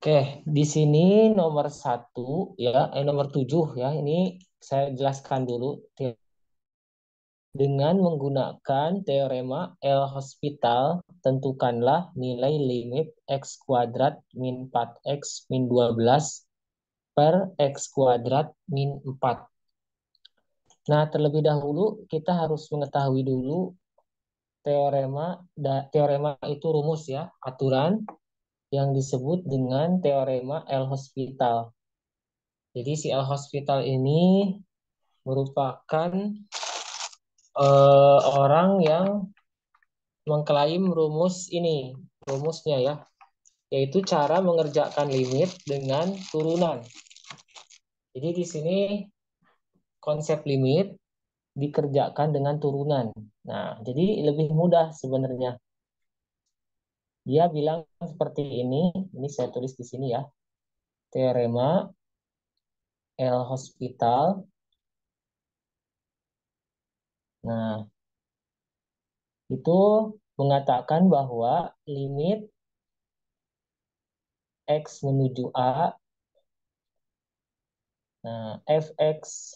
Oke, di sini nomor satu ya, nomor tujuh ya. Ini saya jelaskan dulu. Dengan menggunakan teorema L-Hospital, tentukanlah nilai limit x kuadrat min 4x min 12 per x kuadrat min 4. Nah, terlebih dahulu kita harus mengetahui dulu teorema. Teorema itu rumus ya, aturan yang disebut dengan teorema L-Hospital. Jadi si L-Hospital ini merupakan orang yang mengklaim rumusnya ya, yaitu cara mengerjakan limit dengan turunan. Jadi di sini konsep limit dikerjakan dengan turunan. Nah, jadi lebih mudah sebenarnya. Dia bilang seperti ini saya tulis di sini ya, teorema L-Hospital. Nah, itu mengatakan bahwa limit X menuju A, nah, fx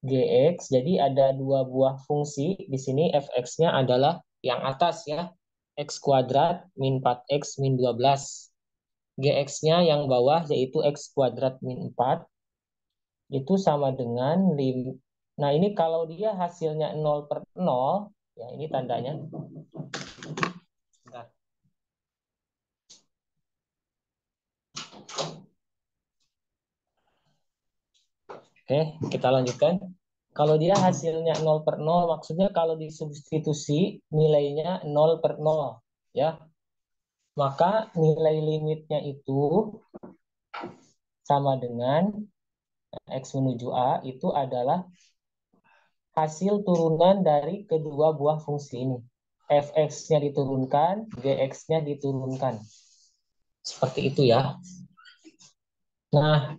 gx, jadi ada dua buah fungsi. Di sini fx-nya adalah yang atas ya, x kuadrat min 4x min 12. Gx-nya yang bawah yaitu x kuadrat min 4. Itu sama dengan Nah, ini kalau dia hasilnya 0/0, ya ini tandanya. Bentar. Oke, kita lanjutkan. Kalau dia hasilnya 0/0, maksudnya kalau disubstitusi nilainya 0/0, ya. Maka nilai limitnya itu sama dengan X menuju A itu adalah hasil turunan dari kedua buah fungsi ini. Fx-nya diturunkan, Gx-nya diturunkan. Seperti itu ya. Nah,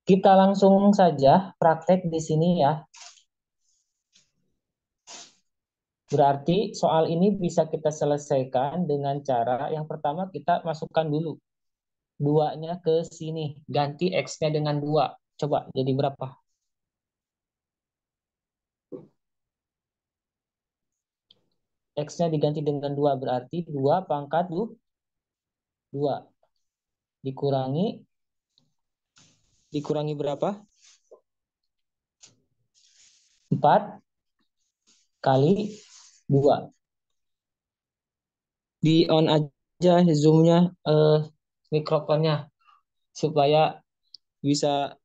kita langsung saja praktek di sini ya. Berarti soal ini bisa kita selesaikan dengan cara yang pertama kita masukkan dulu 2-nya ke sini. Ganti X-nya dengan 2. Coba jadi berapa? X-nya diganti dengan 2 berarti 2 pangkat 2. Dikurangi dikurangi berapa? 4 kali 2. Di on aja zoom-nya, mikrofonnya, supaya bisa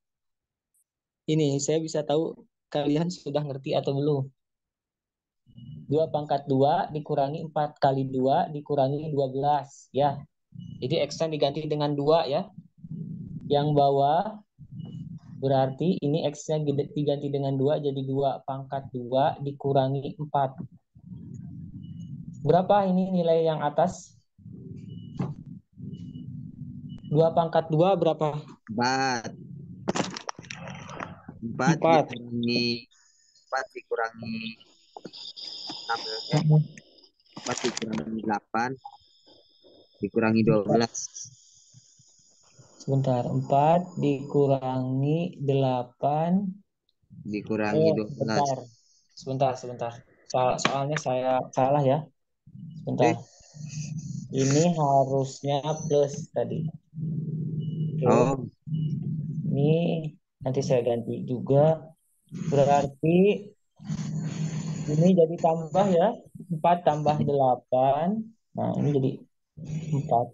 saya bisa tahu kalian sudah ngerti atau belum. 2 pangkat 2 dikurangi 4 kali 2 dikurangi 12 ya. Jadi X-nya diganti dengan 2 ya. Yang bawah berarti ini X-nya diganti dengan 2 jadi 2 pangkat 2 dikurangi 4. Berapa ini nilai yang atas? 2 pangkat 2 berapa? 4. 4 4. dikurangi 4 dikurangi 4 dikurangi 8 dikurangi 12. Sebentar, 4 dikurangi 8. Dikurangi 12. Sebentar. Sebentar. Soalnya saya salah ya. Sebentar. Eh, Ini harusnya plus tadi. Oke. oh, Ini nanti saya ganti juga. Berarti ini jadi tambah ya. 4 tambah 8. Nah, ini jadi 4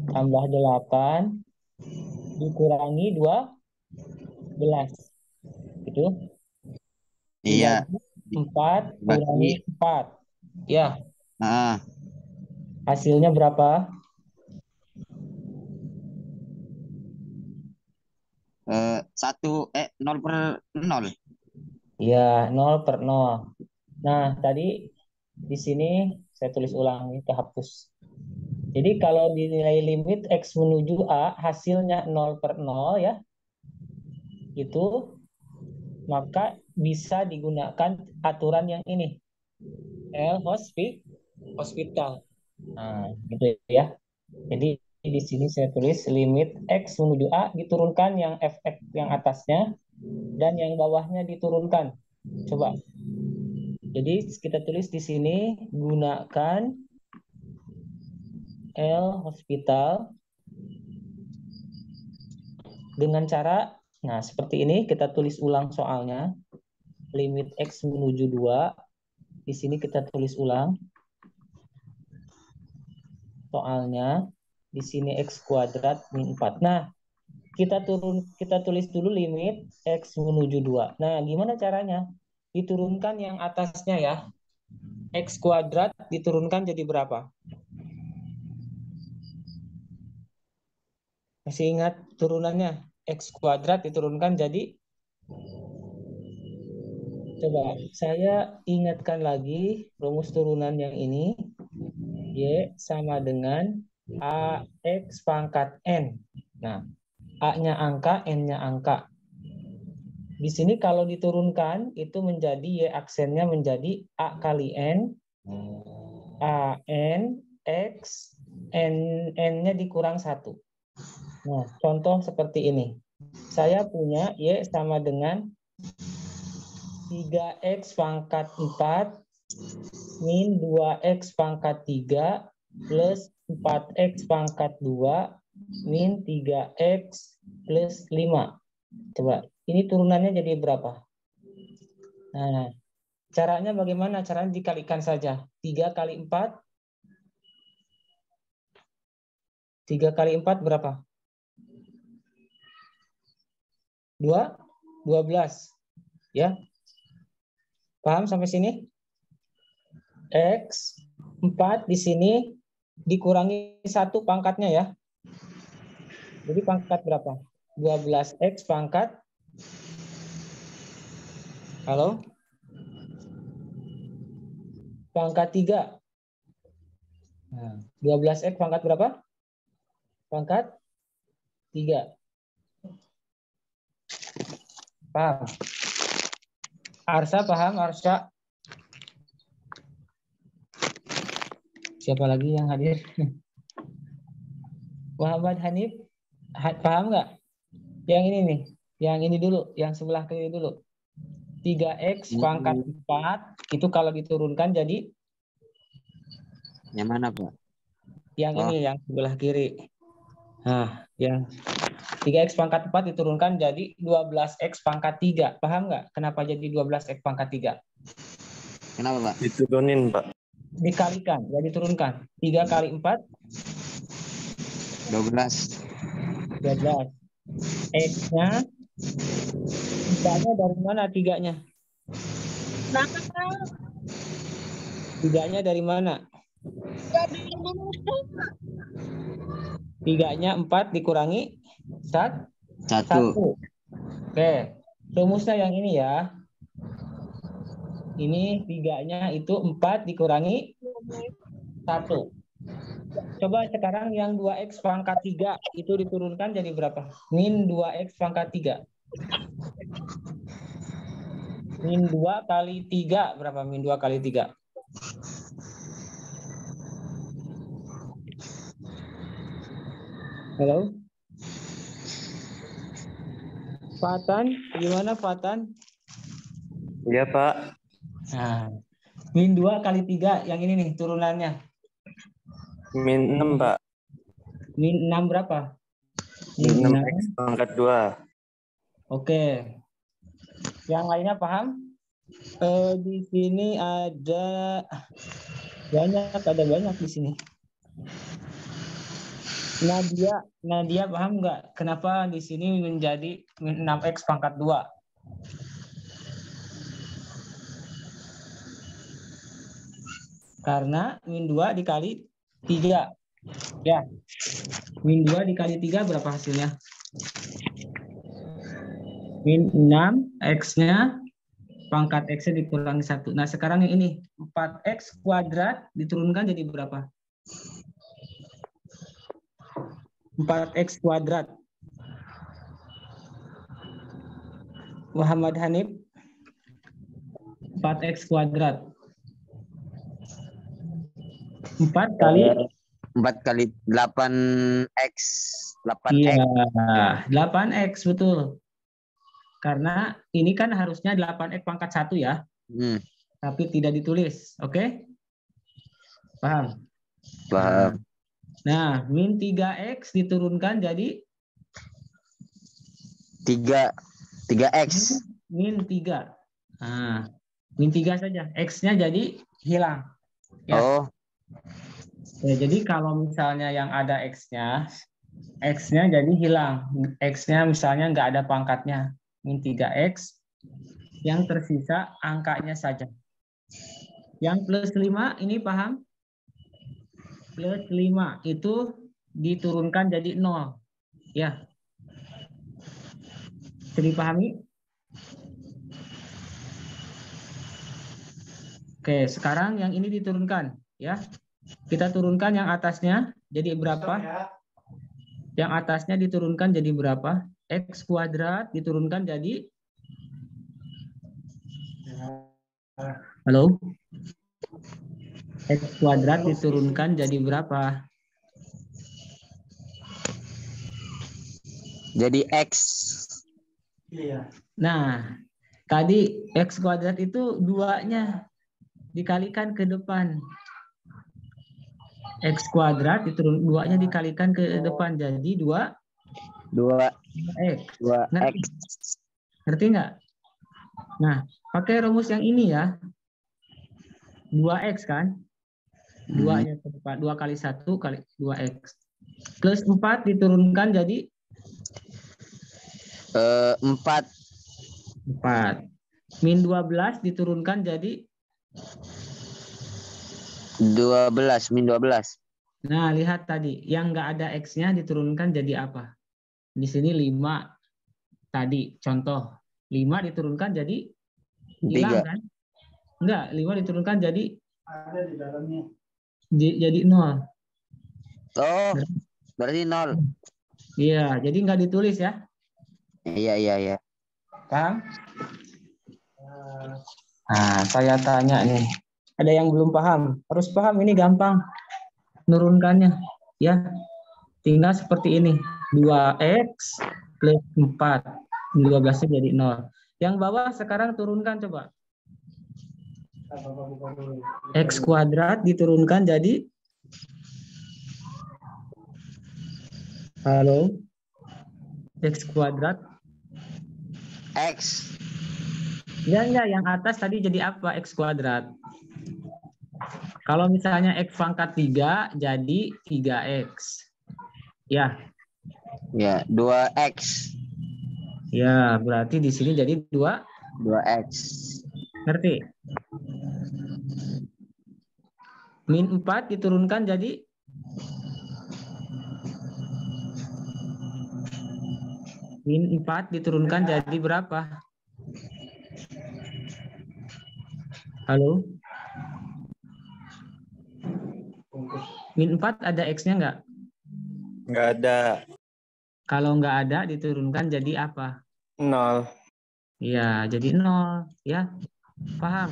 tambah 8 dikurangi 12. Gitu. iya. Dibagi 4 Bagi kurangi 4. Ya, ah, hasilnya berapa? 0/0. Ya, 0/0. Nah, tadi di sini saya tulis ulang ini kehapus. Jadi kalau dinilai limit X menuju A hasilnya 0/0 ya, itu maka bisa digunakan aturan yang ini. L hospital. Nah, gitu ya. Jadi di sini saya tulis limit X menuju A, diturunkan yang fx yang atasnya, dan yang bawahnya diturunkan. Coba. Jadi kita tulis di sini, gunakan L hospital dengan cara, nah seperti ini, kita tulis ulang soalnya. Limit X menuju 2, di sini kita tulis ulang soalnya. Di sini X kuadrat min 4. Nah, kita tulis dulu limit X menuju 2. Nah, gimana caranya? Diturunkan yang atasnya ya. X kuadrat diturunkan jadi berapa? Masih ingat turunannya? X kuadrat diturunkan jadi, coba saya ingatkan lagi rumus turunan yang ini. Y sama dengan AX pangkat N. Nah, A-nya angka, N-nya angka. Di sini kalau diturunkan, itu menjadi Y aksennya menjadi A kali N, A, N, X, N-nya dikurang 1. Nah, contoh seperti ini. Saya punya Y sama dengan 3X pangkat 4 min 2X pangkat 3 plus 4X pangkat 2 min 3X plus 5. Coba, ini turunannya jadi berapa? Nah, caranya bagaimana? Caranya dikalikan saja. 3 kali 4. 3 kali 4 berapa? 12. Ya. Paham sampai sini? X 4 di sini dikurangi 1 pangkatnya ya. Jadi pangkat berapa? 12X pangkat. Halo? Pangkat 3. Nah, 12X pangkat berapa? Pangkat 3. Paham? Arsa paham? Arsa? Siapa lagi yang hadir? Muhammad Hanif? Paham nggak? Yang ini nih. Yang ini dulu. Yang sebelah kiri dulu. 3X pangkat 4. Itu kalau diturunkan jadi? Yang mana, Pak? Yang ini, yang sebelah kiri. Nah, yang 3X pangkat 4 diturunkan jadi 12X pangkat 3. Paham nggak? Kenapa jadi 12X pangkat 3? Kenapa, Pak? Diturunin, Pak. Dikalikan, ya diturunkan. 3 kali 4? 12. 12. X-nya, 3-nya dari mana 3-nya? 3-nya dari mana? 3-nya 4 dikurangi 1. 1. Oke, rumusnya yang ini ya. Ini 3-nya itu 4 dikurangi 1. Coba sekarang yang 2X pangkat 3 itu diturunkan jadi berapa? Min 2X pangkat 3. Min 2 kali 3 berapa? Min 2 kali 3. Halo? Fatan, gimana Fatan? Iya, Pak. Nah, min 2 kali 3 yang ini nih turunannya. Min 6, Pak. Min 6 berapa? Min 6X pangkat 2. Oke. Yang lainnya paham? Di sini ada banyak di sini. Nadia paham nggak? Kenapa di sini menjadi min 6X pangkat 2? Karena min 2 dikali 3. Ya. Min 2 dikali 3 berapa hasilnya? Min 6, X-nya pangkat X-nya dikurangi 1. Nah, sekarang yang ini 4X kuadrat diturunkan jadi berapa? 4X kuadrat. Muhammad Hanif, 4X kuadrat. 4 kali 4 kali 8x. 8x. Iya, 8x betul. Karena ini kan harusnya 8x pangkat 1 ya, tapi tidak ditulis. Oke? Paham? Paham. Nah, min 3x diturunkan jadi 3x. min 3. Nah, min 3 saja. X-nya jadi hilang. Ya. Oh, Ya, jadi kalau misalnya yang ada X-nya jadi hilang. X-nya misalnya nggak ada pangkatnya. Min 3x. Yang tersisa angkanya saja. Yang plus 5 ini paham? Plus 5 itu diturunkan jadi 0. Ya. Bisa dipahami? Oke, sekarang yang ini diturunkan. Ya. Kita turunkan yang atasnya jadi berapa? Yang atasnya diturunkan jadi berapa? X kuadrat diturunkan jadi... Halo? X kuadrat diturunkan jadi berapa? jadi x. Iya. Nah, tadi X kuadrat itu 2-nya dikalikan ke depan. X kuadrat diturun 2-nya dikalikan ke depan jadi 2x. 2x. Ngerti nggak? Nah, pakai rumus yang ini ya. 2x kan? 2-nya ke depan. 2 kali 1 kali 2x. Plus 4 diturunkan jadi 4. 4. Min 12 diturunkan jadi 12. Min 12. Nah, lihat tadi. Yang nggak ada X-nya diturunkan jadi apa? Di sini 5 tadi. Contoh. 5 diturunkan jadi hilang 3. kan? Enggak, 5 diturunkan jadi ada di dalamnya. Jadi 0. Oh, berarti 0. Iya, jadi nggak ditulis ya. Iya. Paham? Nah, saya tanya nih. Ada yang belum paham? Harus paham, ini gampang nurunkannya. Ya, tinggal seperti ini. 2x plus 4. 12-nya jadi 0. Yang bawah sekarang turunkan coba. X kuadrat diturunkan jadi... Halo? X kuadrat. X. Enggak, yang atas tadi jadi apa? X kuadrat. Kalau misalnya X pangkat 3 jadi 3x. Ya. Ya, 2x. Ya, berarti di sini jadi 2x. Ngerti? Min 4 diturunkan jadi min 4 diturunkan jadi berapa? Halo? Min 4 ada X-nya nggak? Nggak ada. Kalau nggak ada diturunkan jadi apa? 0. Iya, jadi 0. Ya, paham?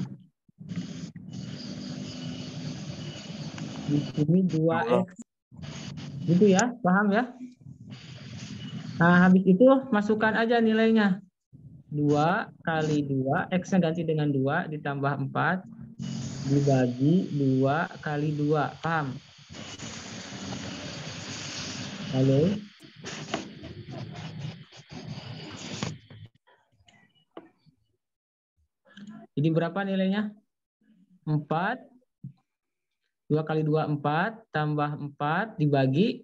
Di sini 2x. Gitu ya, paham ya? Nah, habis itu masukkan aja nilainya. 2 kali 2, X-nya ganti dengan 2, ditambah 4, dibagi 2 kali 2. Paham? Halo? Jadi berapa nilainya? 4. 2 kali 2, 4. Tambah 4 dibagi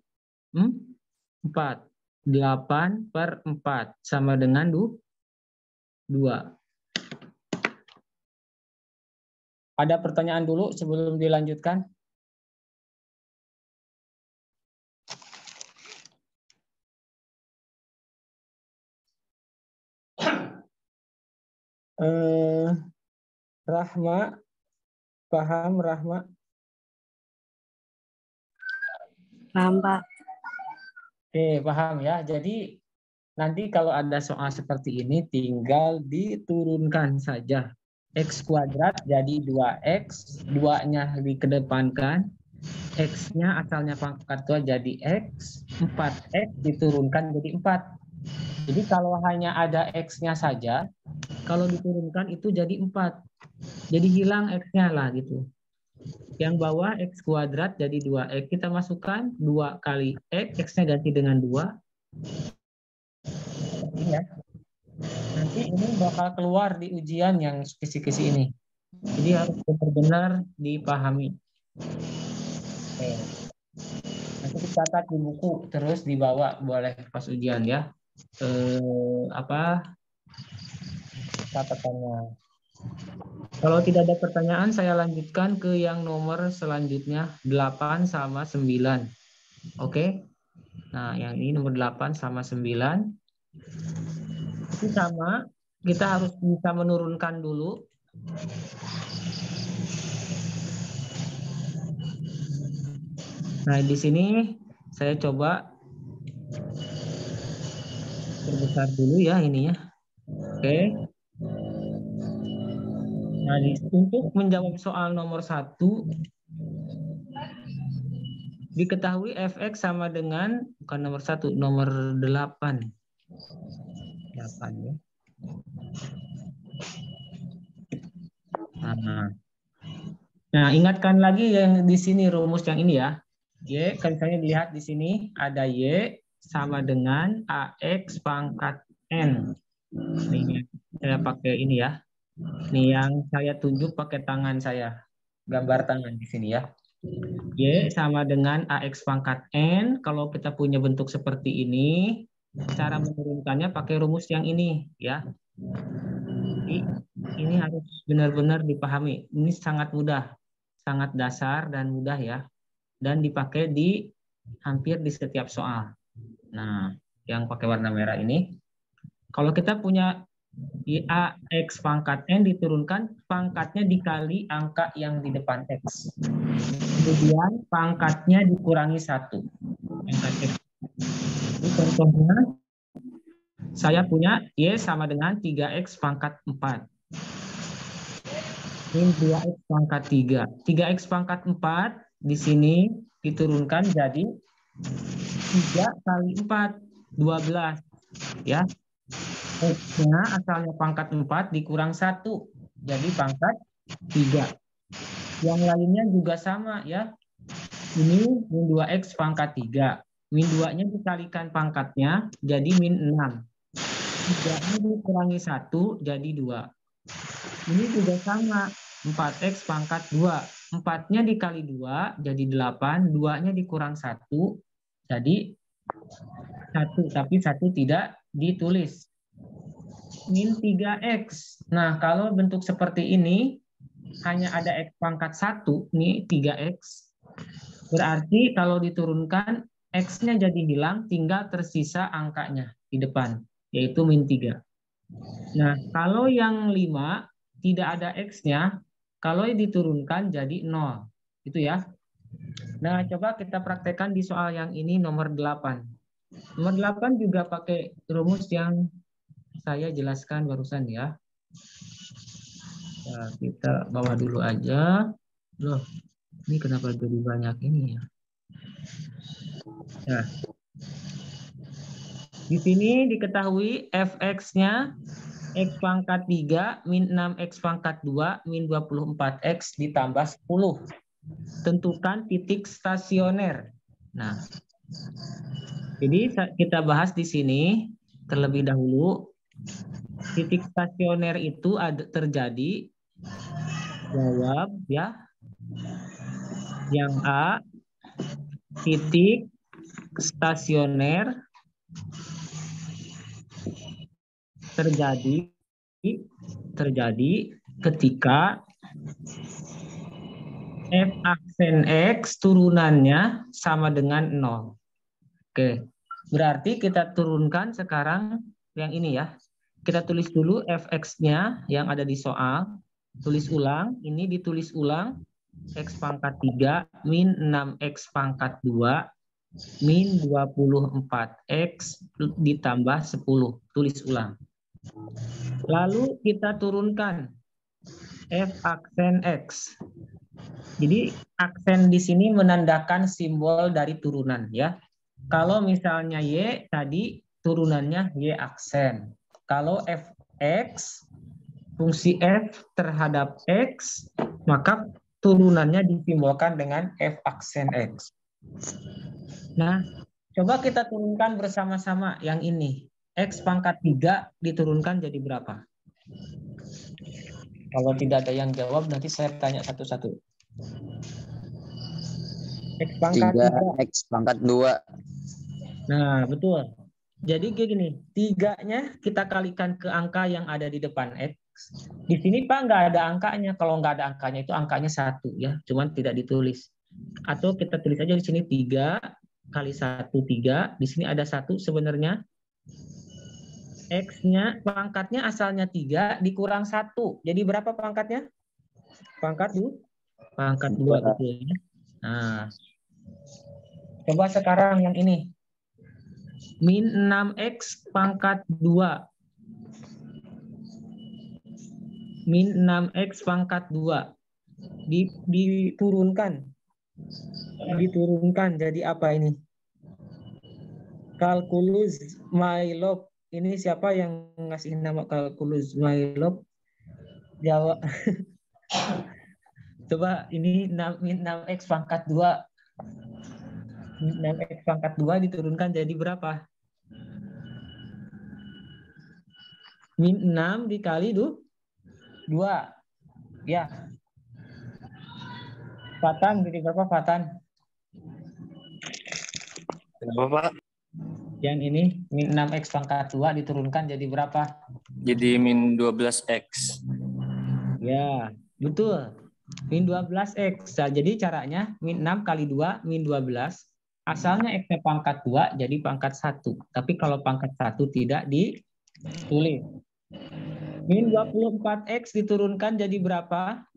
4. 8/4 sama dengan 2. Ada pertanyaan dulu sebelum dilanjutkan? Rahma, paham Rahma? Paham, Pak. Oke, paham ya. Jadi nanti kalau ada soal seperti ini tinggal diturunkan saja. X kuadrat jadi 2x, 2-nya dikedepankan, X-nya asalnya pangkat 2 jadi X, 4X diturunkan jadi 4. Jadi kalau hanya ada X-nya saja, kalau diturunkan itu jadi 4. Jadi hilang X-nya lah gitu. Yang bawah X kuadrat jadi 2X. Kita masukkan 2 kali X, X-nya ganti dengan 2. Ya. Nanti ini bakal keluar di ujian yang kisi-kisi ini. Jadi harus benar-benar dipahami. Oke. Nanti dicatat di buku, terus dibawa boleh pas ujian ya. Catatannya. Kalau tidak ada pertanyaan, saya lanjutkan ke yang nomor selanjutnya, 8 sama 9. Oke? Nah, yang ini nomor 8 sama 9. Itu sama, kita harus bisa menurunkan dulu. Nah, di sini saya coba perbesar dulu ya ininya. Oke. Nah, untuk menjawab soal nomor 1, diketahui fx sama dengan, bukan nomor 1, nomor 8. 8 ya. Nah, ingatkan lagi yang di sini rumus yang ini ya. Y, kalau misalnya dilihat di sini ada Y sama dengan AX pangkat N. Ini saya pakai ini ya. Ini yang saya tunjuk pakai tangan saya. Gambar tangan di sini ya. Y sama dengan AX pangkat N. Kalau kita punya bentuk seperti ini, cara menurunkannya pakai rumus yang ini ya. Jadi ini harus benar-benar dipahami. Ini sangat mudah, sangat dasar dan mudah ya. Dan dipakai di hampir di setiap soal. Nah, yang pakai warna merah ini. Kalau kita punya AX pangkat N diturunkan, pangkatnya dikali angka yang di depan X. Kemudian pangkatnya dikurangi 1. Pangkat X. Ini contohnya, saya punya Y sama dengan 3X pangkat 4. Min 2X pangkat 3. 3X pangkat 4 di sini diturunkan jadi 3 kali 4, 12. Ya. X-nya asalnya pangkat 4 dikurang 1. Jadi pangkat 3. Yang lainnya juga sama ya. Ini min 2X pangkat 3. Min 2-nya dikalikan pangkatnya jadi min 6. 3-nya dikurangi 1 jadi 2. Ini juga sama. 4X pangkat 2. 4-nya dikali 2 jadi 8. 2-nya dikurang 1 jadi 1. Tapi 1 tidak ditulis. Min 3X. Nah, kalau bentuk seperti ini hanya ada X pangkat 1, ini 3X. Berarti kalau diturunkan X-nya jadi hilang, tinggal tersisa angkanya di depan, yaitu min 3. Nah, kalau yang 5 tidak ada X-nya, kalau diturunkan jadi 0. Itu ya. Nah, coba kita praktekkan di soal yang ini nomor 8. Nomor 8 juga pakai rumus yang saya jelaskan barusan ya. Nah, kita bawa dulu aja. Loh, ini kenapa jadi banyak ini ya? Nah, di sini diketahui fx-nya X pangkat 3 min 6X pangkat 2 min 24X ditambah 10. Tentukan titik stasioner. Nah, jadi kita bahas di sini terlebih dahulu. Titik stasioner itu terjadi, jawab ya. Yang A, titik stasioner terjadi ketika F aksen X turunannya sama dengan 0. Oke, berarti kita turunkan sekarang yang ini ya. Kita tulis dulu fx-nya yang ada di soal. Tulis ulang, ini ditulis ulang. X pangkat 3 min 6X pangkat 2 min 24X ditambah 10. Tulis ulang. Lalu kita turunkan F aksen X. Jadi aksen di sini menandakan simbol dari turunan ya. Kalau misalnya Y tadi turunannya Y aksen. Kalau Fx, fungsi F terhadap X, maka turunannya disimbolkan dengan F aksen X. Nah, coba kita turunkan bersama-sama yang ini. X pangkat 3 diturunkan jadi berapa? Kalau tidak ada yang jawab, nanti saya tanya satu-satu. X pangkat 3. 3X pangkat 2. Nah, betul. Jadi kayak gini, 3-nya kita kalikan ke angka yang ada di depan X. Di sini Pak nggak ada angkanya. Kalau nggak ada angkanya itu angkanya 1 ya, cuman tidak ditulis. Atau kita tulis aja di sini 3 kali 1, 3. Di sini ada 1 sebenarnya. X-nya, pangkatnya asalnya 3 dikurang 1. Jadi berapa pangkatnya? Pangkat 2. Pangkat 2 betul ya. Nah, coba sekarang yang ini. Min 6X pangkat 2. Min 6X pangkat 2. Diturunkan. Diturunkan jadi apa ini? Kalkulus Mylop. Ini siapa yang ngasih nama kalkulus Mylop? Jawab. Coba ini min 6X pangkat 2. Min 6X pangkat 2 diturunkan jadi berapa? Min 6 dikali 2. Ya. Fatan, jadi berapa Fatan? Kenapa, Pak? Yang ini, min 6X pangkat 2 diturunkan jadi berapa? Jadi min 12X. Ya, betul. Min 12X. Nah, jadi caranya min 6 kali 2, min 12. Asalnya X-nya pangkat 2, jadi pangkat 1. Tapi kalau pangkat 1 tidak ditulis. Min 24X diturunkan jadi berapa?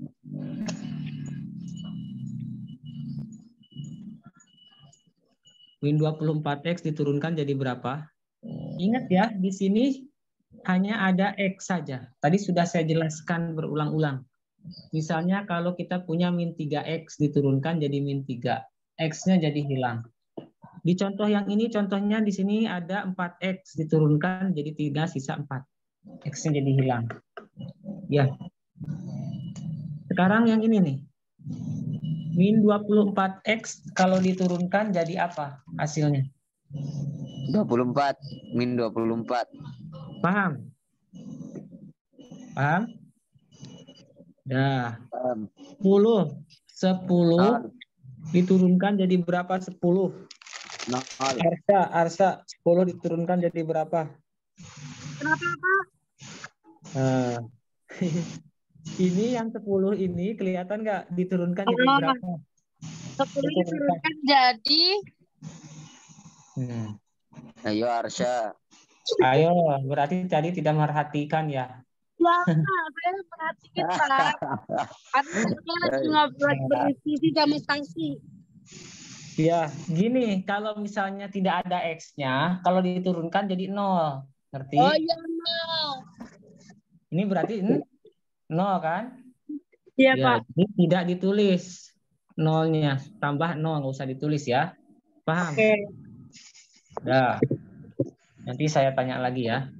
Min 24X diturunkan jadi berapa? Ingat ya, di sini hanya ada X saja. Tadi sudah saya jelaskan berulang-ulang. Misalnya kalau kita punya min 3X diturunkan jadi min 3. X-nya jadi hilang. Di contoh yang ini, contohnya di sini ada 4X diturunkan jadi 3 sisa 4. X-nya jadi hilang. Ya. Sekarang yang ini nih. Min 24X kalau diturunkan jadi apa hasilnya? 24. Min 24. Paham? Paham? Dah. 10. 10 diturunkan jadi berapa 10? 0. Arsa 10 diturunkan jadi berapa? Kenapa, Pak? Nah. Ini yang 10 ini kelihatan nggak diturunkan jadi berapa? 10 diturunkan jadi Ayo Arsya. Ayo, berarti tadi tidak merhatikan ya. ya, saya perhatikan Pak. Artinya lagi ngobrol berdiskusi sama sanksi. Ya, gini, kalau misalnya tidak ada X-nya, kalau diturunkan jadi 0. Ngerti? Oh iya, no. Ini berarti 0 kan? Iya, Ya, Pak. jadi tidak ditulis 0-nya. Tambah 0, nggak usah ditulis ya. Paham? Oke. Dah. Nanti saya tanya lagi ya.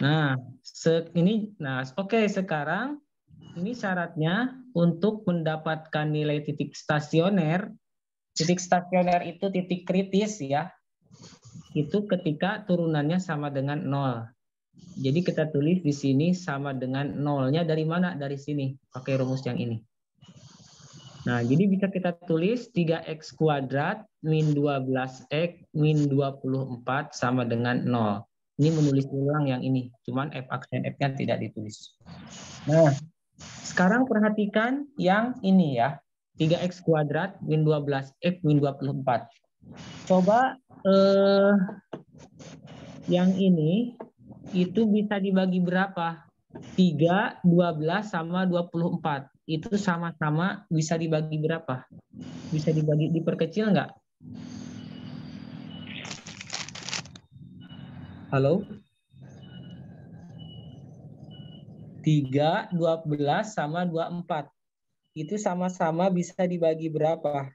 Nah, oke, sekarang ini syaratnya untuk mendapatkan nilai titik stasioner. Titik stasioner itu titik kritis ya. Itu ketika turunannya sama dengan 0. Jadi kita tulis di sini sama dengan 0-nya dari mana? Dari sini. Pakai rumus yang ini. Nah, jadi bisa kita tulis 3X kuadrat min 12X min 24 sama dengan 0. Ini menulis ulang yang ini. Cuman F aksen F-nya tidak ditulis. Nah, sekarang perhatikan yang ini ya. 3X kuadrat min 12X min 24. Coba yang ini itu bisa dibagi berapa? 3, 12 sama 24. Itu sama-sama bisa dibagi berapa? Bisa dibagi, diperkecil nggak? Halo? 3, 12 sama 24. itu sama-sama bisa dibagi berapa?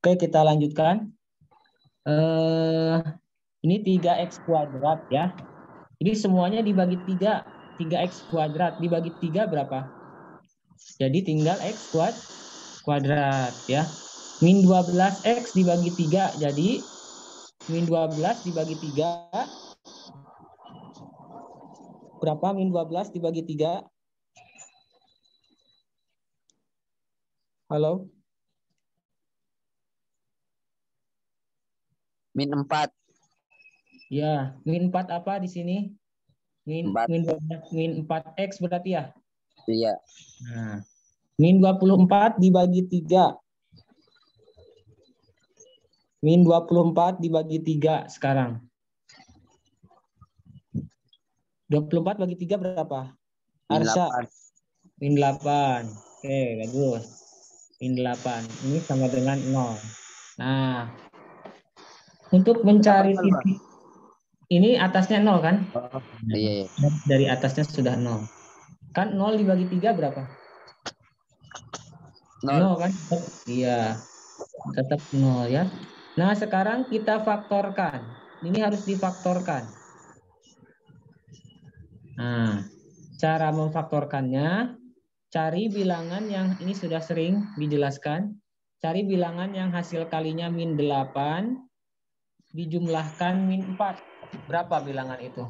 Oke, kita lanjutkan. Ini 3x kuadrat ya. Jadi semuanya dibagi 3. 3x kuadrat dibagi 3 berapa? Jadi tinggal x kuadrat ya. Min 12x dibagi 3. Jadi min 12 dibagi 3. Berapa min 12 dibagi 3? Halo? Min 4. Ya, min 4 apa di sini? Min 4x berarti ya? Iya. Nah, min 24 dibagi 3. Min 24 dibagi 3 sekarang. 24 bagi 3 berapa? Min Arsya. 8. Min 8. Oke, bagus. Min 8. Ini sama dengan 0. Nah, untuk mencari titik, ini atasnya 0 kan? Oh, iya. Dari atasnya sudah 0. Kan 0 dibagi 3 berapa? 0 kan? Iya. Tetap 0 ya. Nah, sekarang kita faktorkan. Ini harus difaktorkan. Nah, cara memfaktorkannya, cari bilangan yang ini sudah sering dijelaskan. Cari bilangan yang hasil kalinya min 8 dijumlahkan min 4. Berapa bilangan itu?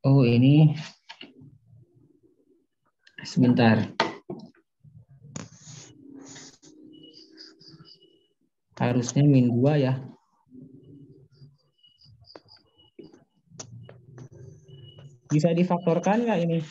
Oh, ini sebentar. Harusnya min 2 ya. Bisa difaktorkan nggak ini?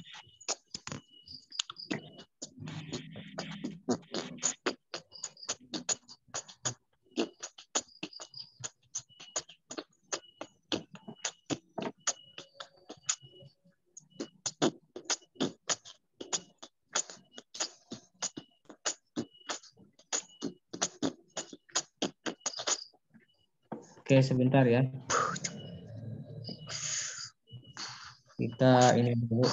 Oke, sebentar ya. Kita ini dulu.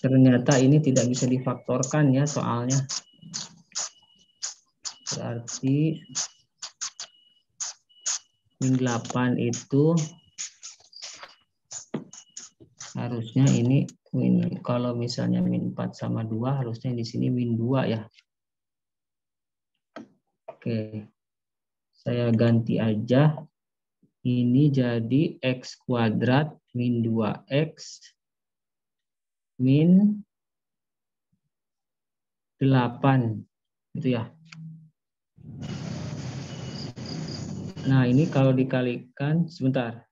Ternyata ini tidak bisa difaktorkan ya soalnya. Berarti min 8 itu harusnya ini kalau misalnya min 4 sama 2 harusnya di sini min 2 ya. Oke. Saya ganti aja. Ini jadi x kuadrat min 2x min 8. Gitu ya. Nah, ini kalau dikalikan, sebentar.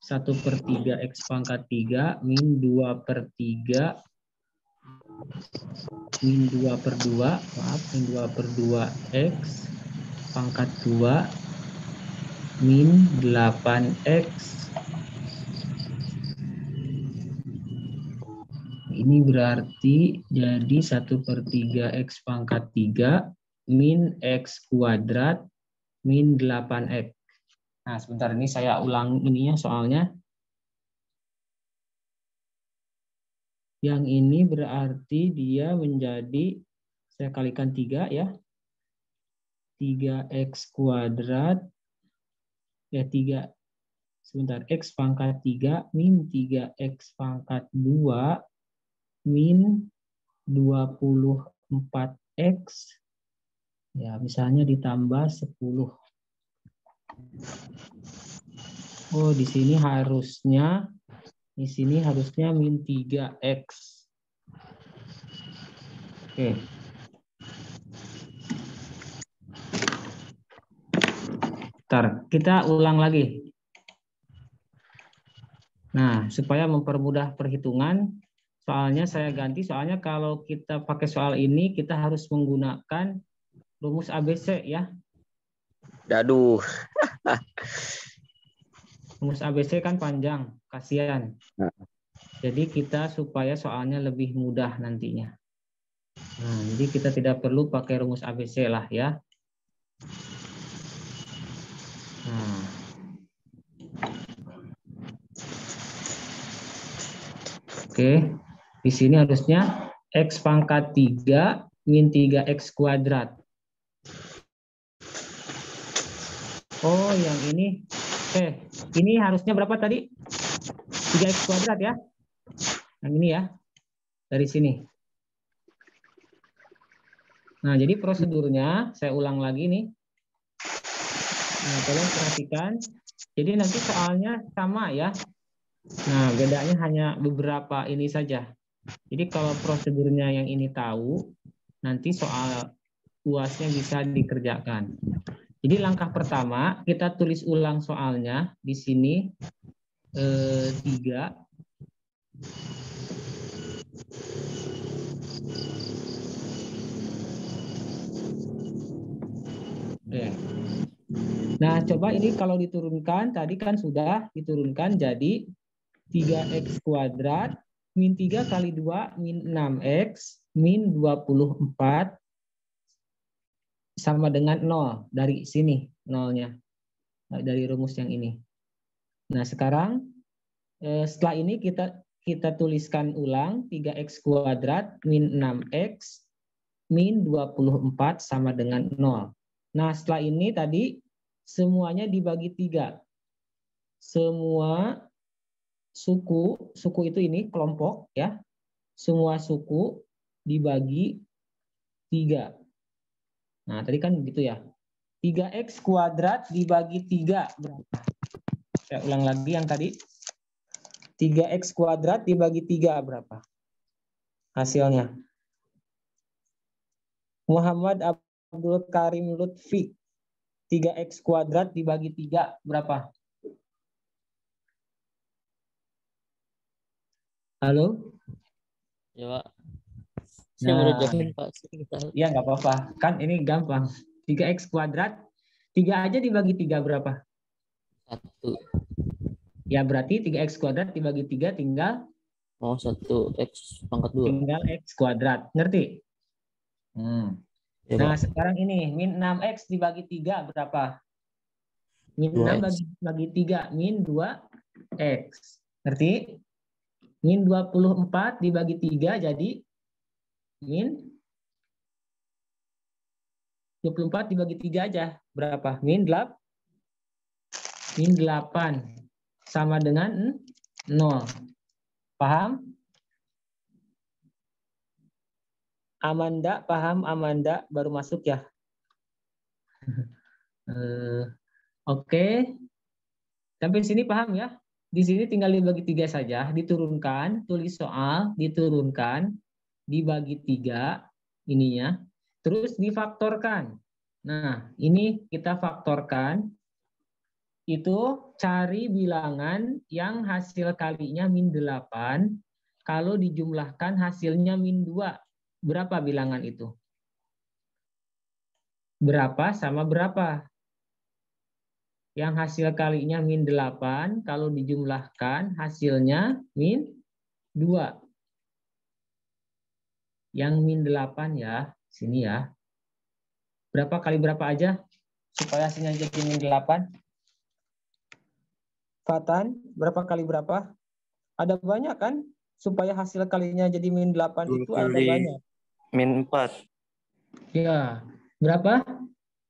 1/3 X pangkat 3 min 2/3 min 2/2, maaf, min 2/2 X pangkat 2 min 8X. Ini berarti jadi 1/3 X pangkat 3 min X kuadrat min 8X. Nah, sebentar ini saya ulang ininya soalnya. Yang ini berarti dia menjadi, saya kalikan 3 ya. 3X kuadrat, ya 3, sebentar, X pangkat 3 min 3X pangkat 2 min 24X. Ya, misalnya ditambah 10. Oh, di sini harusnya min 3X. Oke. Bentar, kita ulang lagi. Nah, supaya mempermudah perhitungan, soalnya saya ganti, soalnya kalau kita pakai soal ini, kita harus menggunakan rumus ABC ya. Aduh. Rumus ABC kan panjang, kasihan. Nah. Jadi kita supaya soalnya lebih mudah nantinya. Nah, jadi kita tidak perlu pakai rumus ABC lah ya. Nah. Oke, di sini harusnya X pangkat 3 min 3X kuadrat. Oh, yang ini. Ini harusnya berapa tadi? 3X kuadrat ya. Yang ini ya. Dari sini. Nah, jadi prosedurnya saya ulang lagi nih. Nah, tolong perhatikan. Jadi nanti soalnya sama ya. Nah, bedanya hanya beberapa ini saja. Jadi kalau prosedurnya yang ini tahu, nanti soal UASnya bisa dikerjakan. Jadi langkah pertama, kita tulis ulang soalnya di sini 3. Oke. Nah, coba ini kalau diturunkan, tadi kan sudah diturunkan jadi 3X kuadrat min 3 kali 2 min 6X min 24 sama dengan 0 dari sini nolnya dari rumus yang ini. Nah, sekarang setelah ini kita tuliskan ulang 3X kuadrat min 6X min 24 sama dengan 0. Nah, setelah ini tadi semuanya dibagi 3. Semua suku itu ini kelompok ya. Semua suku dibagi 3. Nah, tadi kan begitu ya. 3X kuadrat dibagi 3 berapa? Saya ulang lagi yang tadi. 3X kuadrat dibagi 3 berapa? Hasilnya. Muhammad Abdul Karim Lutfi. 3X kuadrat dibagi 3 berapa? Halo? Ya, Pak. Saya baru join, Pak. Ya, nggak apa-apa. Kan ini gampang. 3X kuadrat, 3 aja dibagi 3 berapa? 1. Ya, berarti 3X kuadrat dibagi 3 tinggal? 1X pangkat 2. Tinggal X kuadrat. Ngerti? Ya, Nah, Pak. sekarang ini, min 6X dibagi 3 berapa? Min 2X. 6 bagi 3, min 2X. Ngerti? Min 24 dibagi 3 jadi min 24 dibagi 3 aja. Berapa? Min 8 sama dengan 0. Paham? Amanda, paham? Amanda baru masuk ya? Oke. Sampai sini paham ya? di sini tinggal dibagi 3 saja, diturunkan, tulis soal, diturunkan, dibagi 3 ininya, terus difaktorkan. Nah, ini kita faktorkan, itu cari bilangan yang hasil kalinya min 8, kalau dijumlahkan hasilnya min 2. Berapa bilangan itu? Berapa sama berapa? Yang hasil kalinya min 8, kalau dijumlahkan hasilnya min 2. Yang min 8 ya, sini ya. Berapa kali berapa aja supaya hasilnya jadi min 8? Fatan, berapa kali berapa? Ada banyak kan? Supaya hasil kalinya jadi min 8 2 itu ada kali banyak. min 4. Ya, berapa?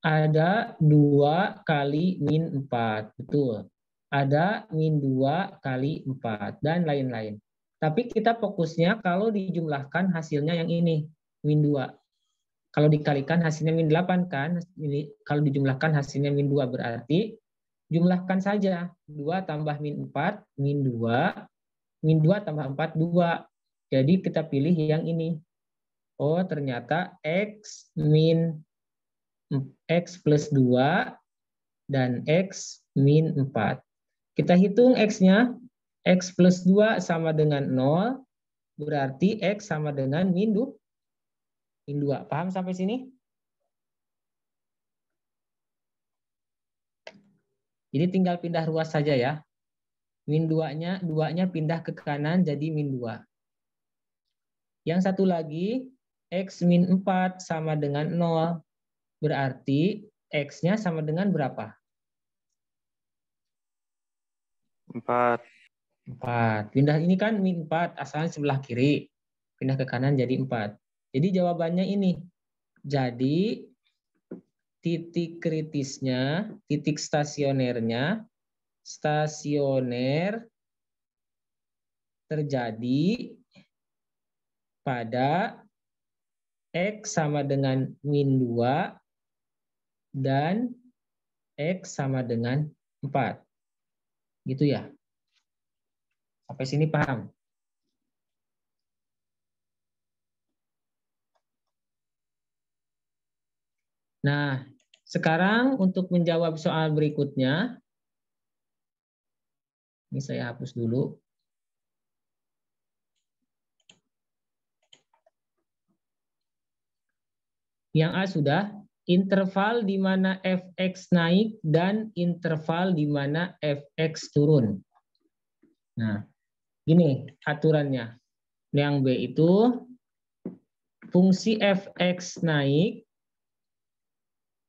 Ada 2 kali min 4, betul. Ada min 2 kali 4, dan lain-lain. Tapi kita fokusnya kalau dijumlahkan hasilnya yang ini, min 2. Kalau dikalikan hasilnya min 8 kan, ini kalau dijumlahkan hasilnya min 2 berarti jumlahkan saja. 2 tambah min 4, min 2, min 2 tambah 4, 2. Jadi kita pilih yang ini. Oh, ternyata X min X plus 2 dan X min 4. Kita hitung X-nya. X plus 2 sama dengan 0, berarti X sama dengan min 2. Paham sampai sini? Jadi tinggal pindah ruas saja ya. Min 2-nya pindah ke kanan jadi min 2. Yang satu lagi, X min 4 sama dengan 0. Berarti X-nya sama dengan berapa? 4. 4. Pindah ini kan min 4, asalnya sebelah kiri. Pindah ke kanan jadi 4. Jadi jawabannya ini. Jadi titik kritisnya, titik stasionernya, stasioner terjadi pada X sama dengan min 2 dan X sama dengan 4. Gitu ya. Sampai sini paham? Nah, sekarang untuk menjawab soal berikutnya, ini saya hapus dulu. Yang A sudah, interval di mana fx naik dan interval di mana fx turun. Nah, gini aturannya. Yang B itu fungsi fx naik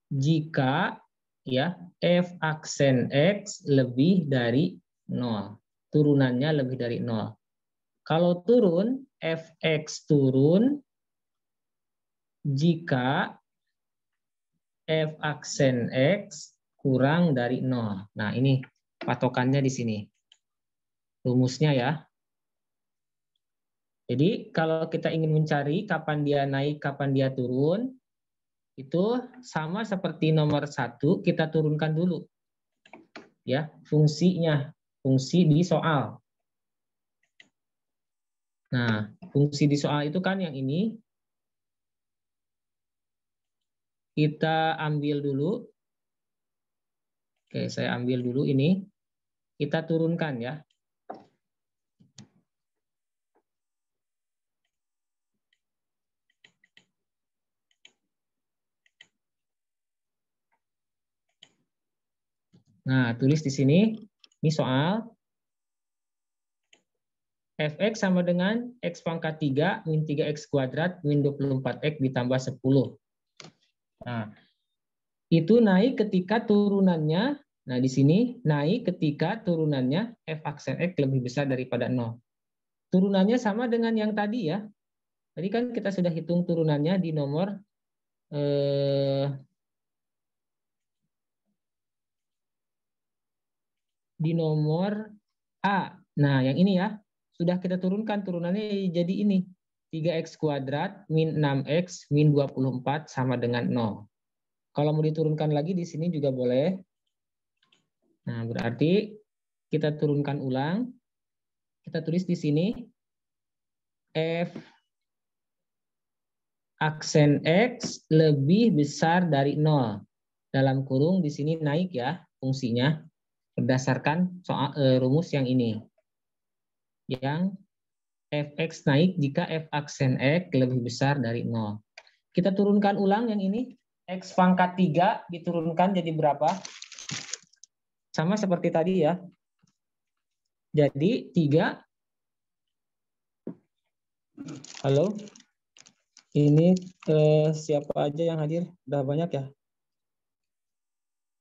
jika ya f aksen x lebih dari 0. Turunannya lebih dari 0. Kalau turun, fx turun jika f aksen x kurang dari 0. Nah, ini patokannya di sini. Rumusnya ya. Jadi kalau kita ingin mencari kapan dia naik, kapan dia turun, itu sama seperti nomor 1, kita turunkan dulu. Ya, fungsinya, fungsi di soal. Nah, fungsi di soal itu kan yang ini. Kita ambil dulu. Oke, saya ambil dulu ini. Kita turunkan ya. Nah, tulis di sini. Ini soal. Fx sama dengan x pangkat 3 min 3x kuadrat min 24x ditambah 10. Nah, itu naik ketika turunannya, nah di sini naik ketika turunannya f aksen x lebih besar daripada 0. Turunannya sama dengan yang tadi ya. Tadi kan kita sudah hitung turunannya di nomor A. Nah, yang ini ya. Sudah kita turunkan turunannya jadi ini. 3x kuadrat min 6x min 24 sama dengan 0. Kalau mau diturunkan lagi di sini juga boleh. Nah, berarti kita turunkan ulang. Kita tulis di sini f aksen X lebih besar dari 0. Dalam kurung di sini naik ya fungsinya berdasarkan soal rumus yang ini. Yang fx naik jika f aksen X lebih besar dari 0. Kita turunkan ulang yang ini. X pangkat 3 diturunkan jadi berapa? Sama seperti tadi ya. Jadi 3. Halo. Ini siapa aja yang hadir? Udah banyak ya?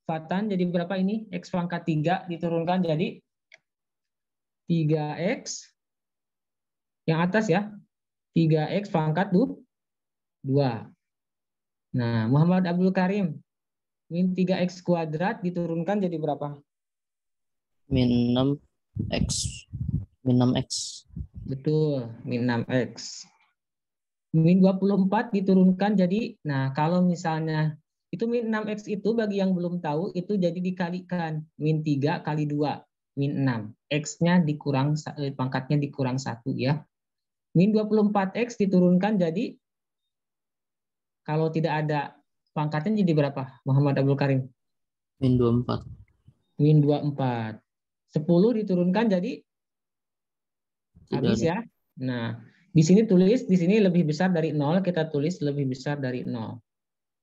Fatan jadi berapa ini? X pangkat 3 diturunkan jadi 3X. Yang atas ya. 3X pangkat 2. Nah, Muhammad Abdul Karim. Min 3X kuadrat diturunkan jadi berapa? Min 6x. Min 6x. Betul, min 6X. Min 24 diturunkan jadi, nah kalau misalnya itu min 6X itu bagi yang belum tahu itu jadi dikalikan. Min 3 kali 2, min 6. X-nya dikurang, pangkatnya dikurang 1 ya. Min 24X diturunkan jadi, kalau tidak ada pangkatnya jadi berapa? Muhammad Abdul Karim. Min 24. Min 24. 10 diturunkan jadi habis ya. Nah, di sini tulis, di sini lebih besar dari 0, kita tulis lebih besar dari 0.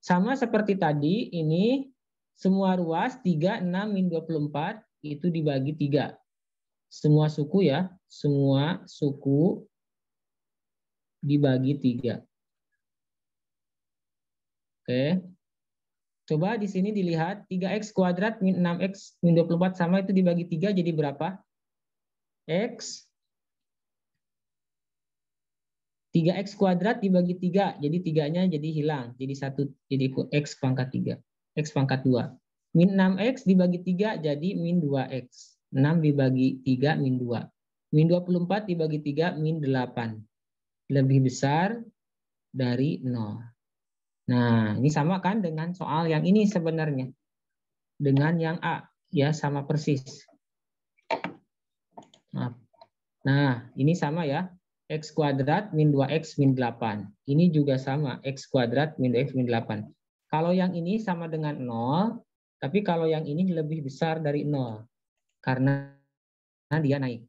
Sama seperti tadi, ini semua ruas 3, 6, min 24 itu dibagi 3. Semua suku ya, semua suku dibagi 3. Oke. Coba di sini dilihat 3x kuadrat min 6x min 24 sama itu dibagi 3 jadi berapa? X 3x kuadrat dibagi 3, jadi 3-nya jadi hilang, jadi 1, jadi x pangkat 3, x pangkat 2. Min 6x dibagi 3 jadi min 2x. 6 dibagi 3 min 2. Min 24 dibagi 3 min 8. Lebih besar dari 0. Nah, ini sama kan dengan soal yang ini sebenarnya. Dengan yang A, ya sama persis. Nah, ini sama ya. X kuadrat min 2x min 8. Ini juga sama, x kuadrat min 2x min 8. Kalau yang ini sama dengan 0, tapi kalau yang ini lebih besar dari 0. Karena dia naik.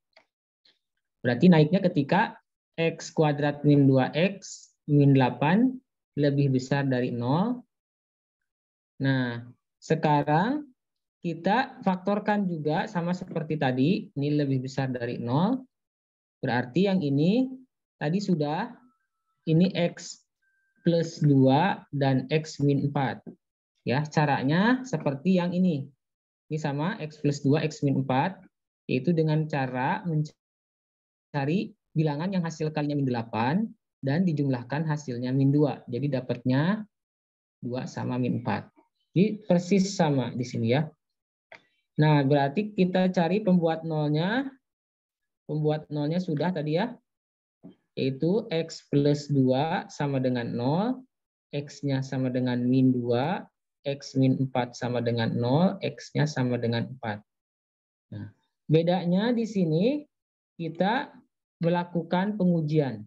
Berarti naiknya ketika x kuadrat min 2x min 8 lebih besar dari 0. Nah, sekarang kita faktorkan juga sama seperti tadi. Ini lebih besar dari 0. Berarti yang ini tadi sudah, ini X plus 2 dan X min 4. Ya, caranya seperti yang ini. Ini sama X plus 2, X min 4. Yaitu dengan cara mencari bilangan yang hasil kalinya min 8 dan dijumlahkan hasilnya min 2. Jadi dapatnya 2 sama min 4. Jadi persis sama di sini ya. Nah, berarti kita cari pembuat nolnya. Pembuat nolnya sudah tadi ya, yaitu X plus 2 sama dengan 0, X-nya sama dengan min 2, X min 4 sama dengan 0, X-nya sama dengan 4. Nah, bedanya di sini kita melakukan pengujian.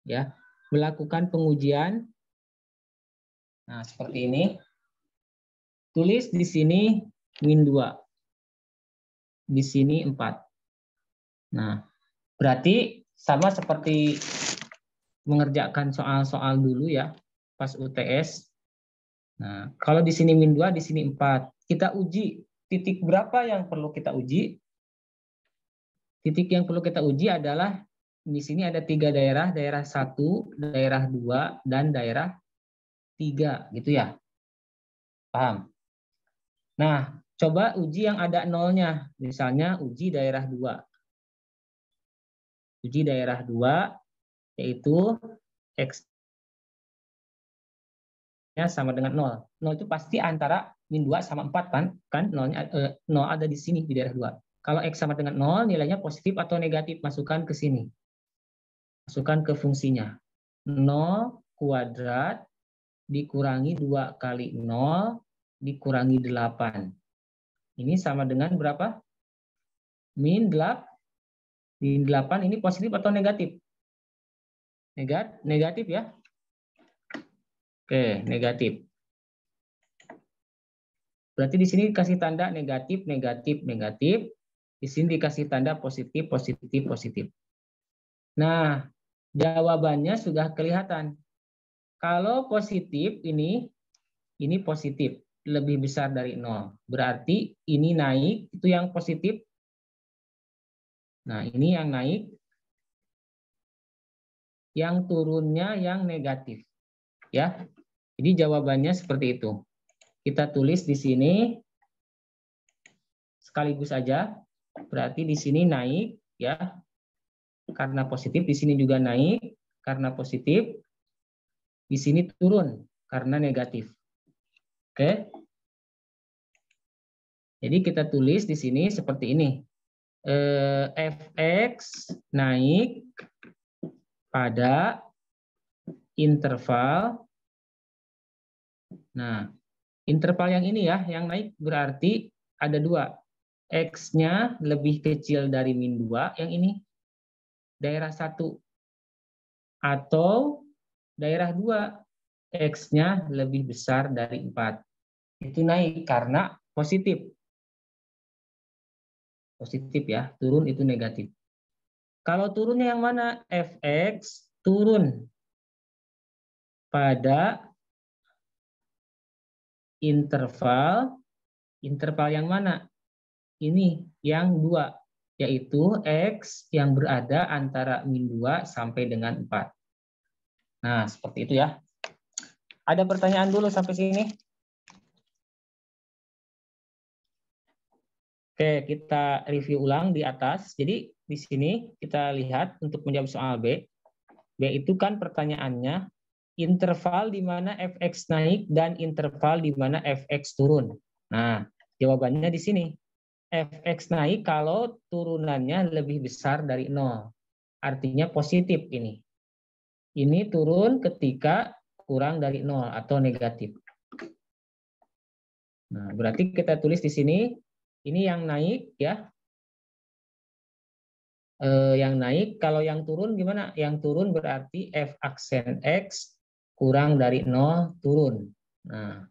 Ya, melakukan pengujian. Nah, seperti ini. Tulis di sini min 2. Di sini 4. Nah, berarti sama seperti mengerjakan soal-soal dulu ya, pas UTS. Nah, kalau di sini min 2, di sini 4. Kita uji titik berapa yang perlu kita uji. Titik yang perlu kita uji adalah di sini ada 3 daerah, daerah 1, daerah 2, dan daerah 3, gitu ya. Paham? Nah, coba uji yang ada nolnya. Misalnya uji daerah 2. Uji daerah 2 yaitu X-nya sama dengan 0. 0 itu pasti antara min 2 sama 4 kan? Kan nolnya 0 ada di sini di daerah 2. Kalau X sama dengan 0, nilainya positif atau negatif, masukkan ke sini. Masukkan ke fungsinya. 0 kuadrat dikurangi 2 kali 0 dikurangi 8. Ini sama dengan berapa? Min 8. Min 8 ini positif atau negatif? Negatif ya. Oke, negatif. Berarti di sini dikasih tanda negatif, negatif, negatif. Di sini dikasih tanda positif, positif, positif. Nah, jawabannya sudah kelihatan. Kalau positif ini positif, lebih besar dari 0. Berarti ini naik, itu yang positif. Nah, ini yang naik. Yang turunnya yang negatif. Ya. Jadi jawabannya seperti itu. Kita tulis di sini sekaligus aja. Berarti di sini naik ya. Karena positif, di sini juga naik karena positif. Di sini turun karena negatif. Oke. Jadi kita tulis di sini seperti ini. Fx naik pada interval. Nah, interval yang ini ya, yang naik berarti ada 2. X-nya lebih kecil dari min 2, yang ini daerah 1. Atau daerah 2, X-nya lebih besar dari 4. Itu naik karena positif. Positif ya, turun itu negatif. Kalau turunnya yang mana? Fx turun pada interval yang mana? Ini yang 2, yaitu X yang berada antara min 2 sampai dengan 4. Nah, seperti itu ya. Ada pertanyaan dulu sampai sini? Oke, kita review ulang di atas. Jadi di sini kita lihat untuk menjawab soal B. B itu kan pertanyaannya interval di mana Fx naik dan interval di mana Fx turun. Nah, jawabannya di sini. Fx naik kalau turunannya lebih besar dari 0. Artinya positif ini. Ini turun ketika kurang dari 0 atau negatif. Nah, berarti kita tulis di sini, ini yang naik ya. Yang naik, kalau yang turun gimana? Yang turun berarti F aksen X kurang dari 0 turun. Nah,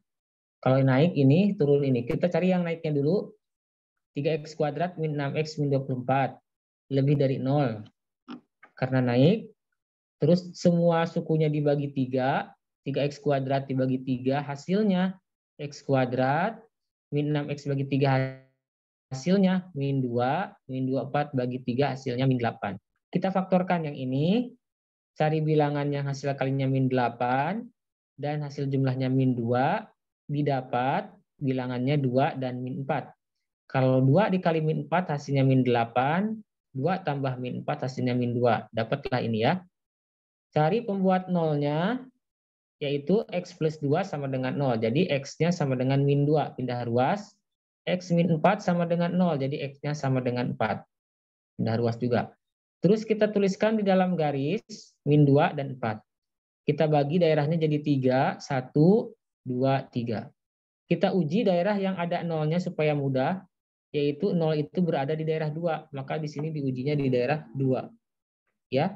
kalau naik ini, turun ini. Kita cari yang naiknya dulu. 3x kuadrat min 6x min 24. Lebih dari 0. Karena naik. Terus semua sukunya dibagi 3. 3x kuadrat dibagi 3. Hasilnya x kuadrat min 6x bagi 3 hasilnya min 2. Min 24 bagi 3 hasilnya min 8. Kita faktorkan yang ini. Cari bilangan yang hasil kalinya min 8. Dan hasil jumlahnya min 2. Didapat bilangannya 2 dan min 4. Kalau 2 dikali min 4 hasilnya min 8, 2 tambah min 4 hasilnya min 2. Dapatlah ini ya. Cari pembuat nolnya, yaitu X plus 2 sama dengan 0. Jadi X-nya sama dengan min 2, pindah ruas. X min 4 sama dengan 0, jadi X-nya sama dengan 4. Pindah ruas juga. Terus kita tuliskan di dalam garis min 2 dan 4. Kita bagi daerahnya jadi 3, 1, 2, 3. Kita uji daerah yang ada nolnya supaya mudah. Yaitu 0 itu berada di daerah 2. Maka di sini diujinya di daerah 2. Ya.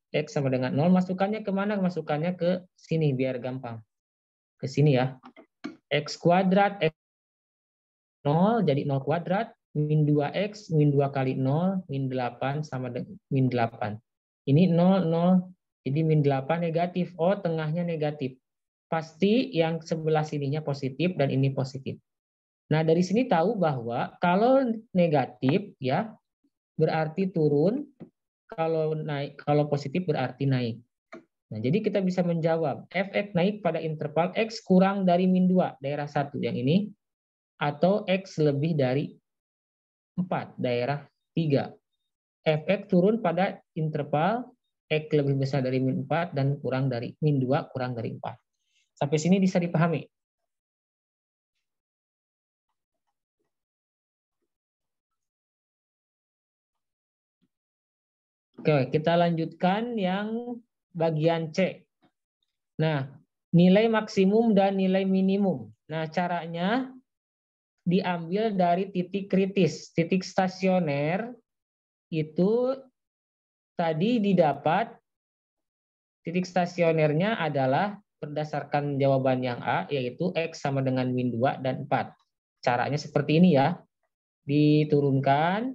X sama dengan 0. Masukannya kemana? Masukannya ke sini biar gampang. Ke sini ya. X kuadrat X 0 jadi 0 kuadrat. Min 2X, min 2 kali 0, min 8 sama dengan min 8. Ini 0, 0. Jadi min 8 negatif. Oh, tengahnya negatif. Pasti yang sebelah sininya positif dan ini positif. Nah, dari sini tahu bahwa kalau negatif ya berarti turun, kalau positif berarti naik. Nah, jadi kita bisa menjawab Fx naik pada interval X kurang dari min 2, daerah 1 yang ini, atau X lebih dari 4, daerah 3. Fx turun pada interval X lebih besar dari min 4 dan kurang dari min 2 kurang dari 4. Sampai sini bisa dipahami. Oke, kita lanjutkan yang bagian C. Nah, nilai maksimum dan nilai minimum. Nah, caranya diambil dari titik kritis. Titik stasioner itu tadi didapat, titik stasionernya adalah berdasarkan jawaban yang A, yaitu X sama dengan min 2 dan 4. Caranya seperti ini ya. Diturunkan,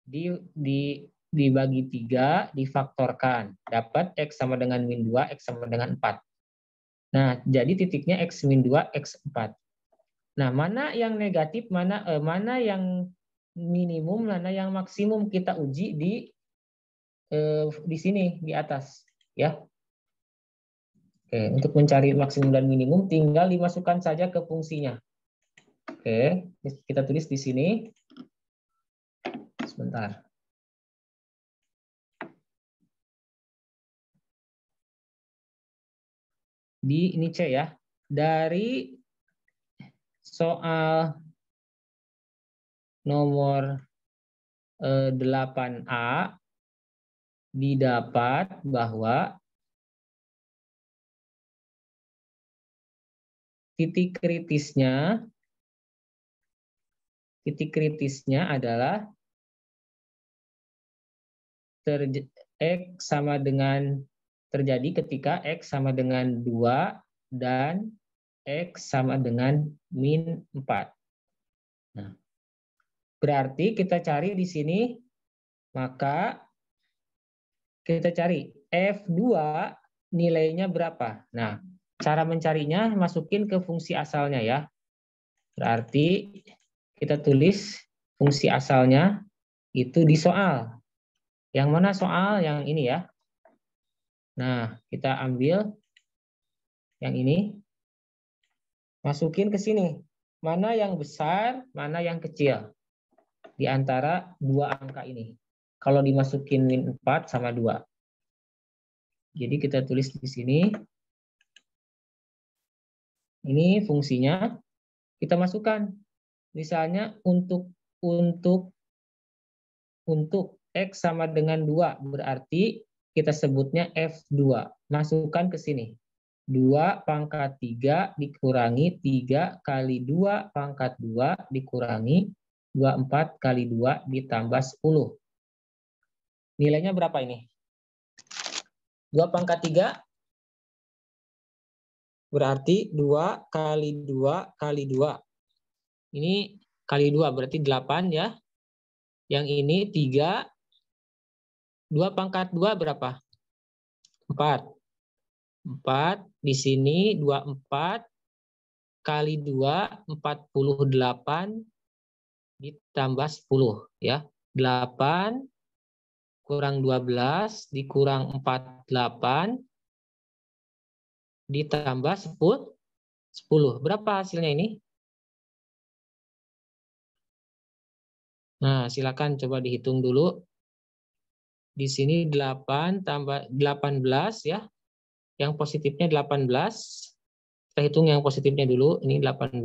dibagi 3, difaktorkan. Dapat X sama dengan min 2, X sama dengan 4. Nah, jadi titiknya X min 2, X 4. Nah, mana yang negatif, mana yang minimum, mana yang maksimum kita uji di sini, di atas. Ya. Oke, untuk mencari maksimum dan minimum, tinggal dimasukkan saja ke fungsinya. Oke, kita tulis di sini. Sebentar. Ini C ya. Dari soal nomor 8A didapat bahwa titik kritisnya adalah X sama dengan terjadi ketika X sama dengan 2 dan X sama dengan min 4. Nah, berarti kita cari di sini, maka kita cari F2 nilainya berapa. Nah, cara mencarinya masukin ke fungsi asalnya ya. Berarti kita tulis fungsi asalnya itu di soal. Yang mana soal? Yang ini ya. Nah, kita ambil yang ini. Masukin ke sini. Mana yang besar, mana yang kecil. Di antara dua angka ini. Kalau dimasukin min 4 sama 2. Jadi kita tulis di sini. Ini fungsinya. Kita masukkan. Misalnya untuk X sama dengan 2. Berarti kita sebutnya F2. Masukkan ke sini. 2 pangkat 3 dikurangi 3 kali 2 pangkat 2 dikurangi 24 kali 2 ditambah 10. Nilainya berapa ini? 2 pangkat 3 berarti 2 kali 2 kali 2. Ini kali 2 berarti 8 ya. Yang ini 3. 2 pangkat 2 berapa? 4. 4. Di sini 24 kali 2 48 ditambah 10 ya. 8 kurang 12 dikurang 48 ditambah 10. Berapa hasilnya ini? Nah, silakan coba dihitung dulu. Di sini 8 tambah 18 ya. Yang positifnya 18. Kita hitung yang positifnya dulu. Ini 18.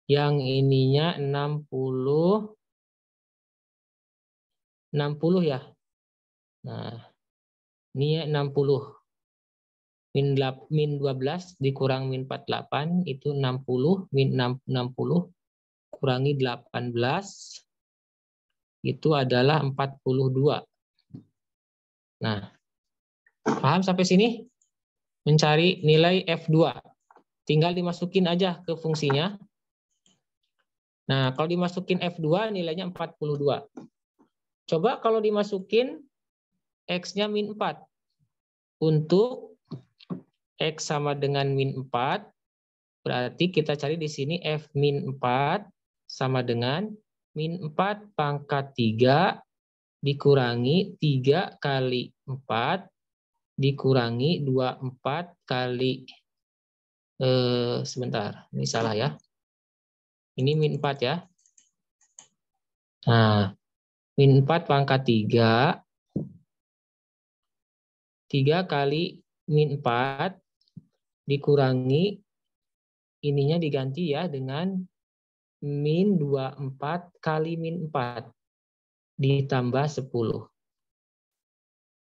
Yang ininya 60 ya. Nah, ini ya 60. Min 12 dikurang min 48 itu 60. Min 60 kurangi 18 itu adalah 42. Nah, paham sampai sini? Mencari nilai F2. Tinggal dimasukin aja ke fungsinya. Nah, kalau dimasukin F2 nilainya 42. Coba kalau dimasukin X-nya min 4. Untuk X sama dengan min 4, berarti kita cari di sini F min 4 sama dengan min 4 pangkat 3 dikurangi 3 kali 4 dikurangi 24 kali sebentar, ini salah ya. Ini min 4 ya. Nah, min 4 pangkat 3 kali min 4 dikurangi ininya diganti ya dengan min 24 kali min 4 ditambah 10.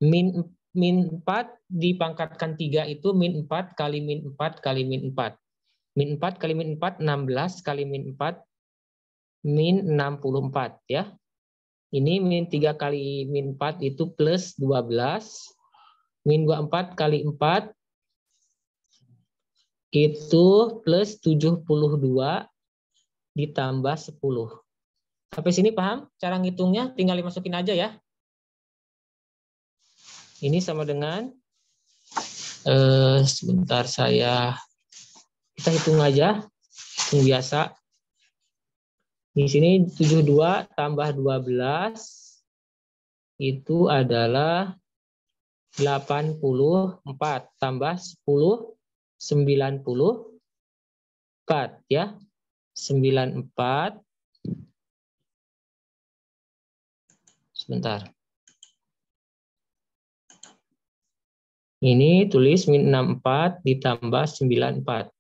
Min 4 dipangkatkan 3 itu min 4 kali min 4 kali min 4. Min 4 kali min 4, 16 kali min 4, min 64 ya. Ini min 3 kali min 4 itu plus 12. Min 24 kali 4 itu plus 72 ditambah 10. Sampai sini paham? Cara ngitungnya tinggal dimasukin aja ya. Ini sama dengan, sebentar kita hitung aja, hitung biasa. Di sini 72 tambah 12 itu adalah 84 tambah 10, 94 ya. 94. Sebentar. Ini tulis min 64 ditambah 94.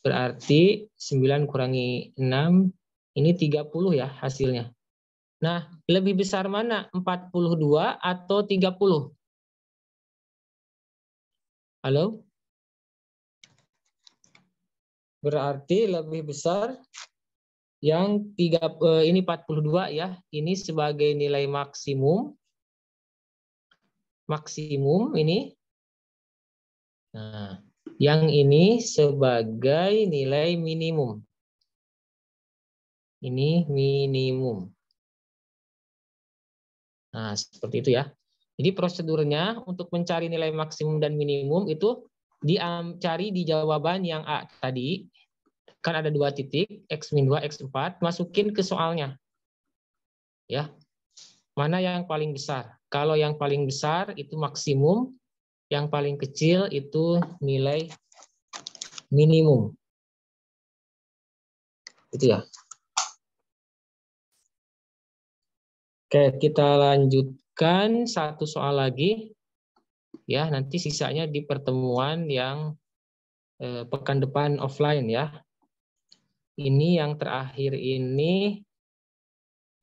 Berarti 9 kurangi 6, ini 30 ya hasilnya. Nah, lebih besar mana? 42 atau 30? Halo? Berarti lebih besar yang ini 42 ya. Ini sebagai nilai maksimum. Maksimum ini. Nah, yang ini sebagai nilai minimum. Ini minimum. Nah, seperti itu ya. Jadi prosedurnya untuk mencari nilai maksimum dan minimum itu dicari di jawaban yang A tadi. Kan ada 2 titik, X-2, X4, masukin ke soalnya. Ya. Mana yang paling besar? Kalau yang paling besar itu maksimum, yang paling kecil itu nilai minimum. Itu ya. Oke, kita lanjutkan satu soal lagi. Ya, nanti sisanya di pertemuan yang pekan depan offline ya. Ini yang terakhir ini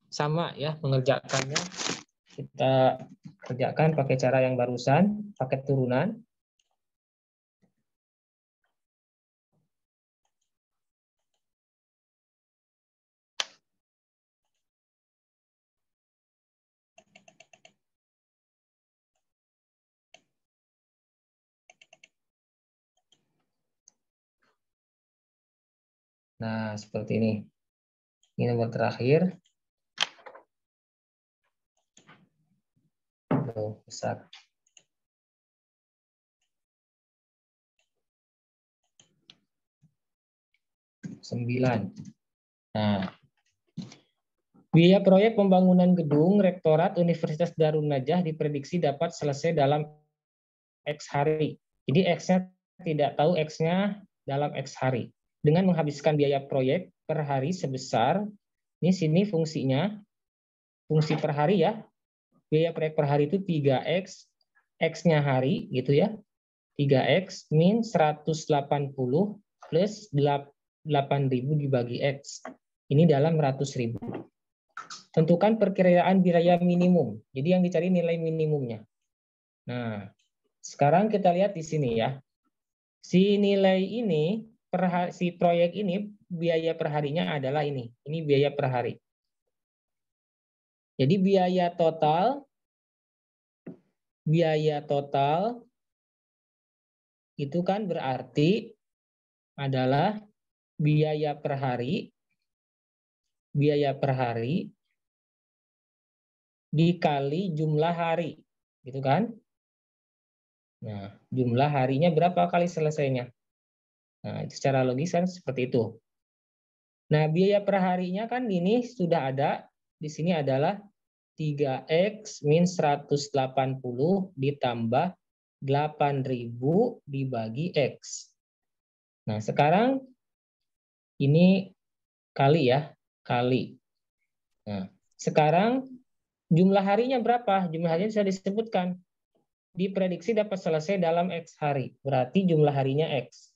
sama ya mengerjakannya. Kita kerjakan pakai cara yang barusan, pakai turunan. Nah, seperti ini. Ini nomor terakhir. Oh, besar. Sembilan. Nah, biaya proyek pembangunan gedung Rektorat Universitas Darun Najah diprediksi dapat selesai dalam X hari. Jadi X-nya tidak tahu X-nya dalam X hari. Dengan menghabiskan biaya proyek per hari sebesar, ini sini fungsinya, fungsi per hari ya. Biaya proyek per hari itu 3X, X-nya hari gitu ya. 3X min 180 plus 8.000 dibagi X. Ini dalam 100.000. Tentukan perkiraan biaya minimum. Jadi yang dicari nilai minimumnya. Nah, sekarang kita lihat di sini ya. Si nilai ini, si proyek ini, biaya per harinya adalah ini. Ini biaya per hari. Jadi biaya total itu kan berarti adalah biaya per hari dikali jumlah hari, gitu kan? Nah, jumlah harinya berapa kali selesainya? Nah, itu secara logis kan seperti itu. Nah, biaya per harinya kan ini sudah ada, di sini adalah 3X min 180 ditambah 8.000 dibagi X. Nah, sekarang ini kali ya, kali. Nah, sekarang jumlah harinya berapa? Jumlah harinya sudah disebutkan. Diprediksi dapat selesai dalam X hari. Berarti jumlah harinya X.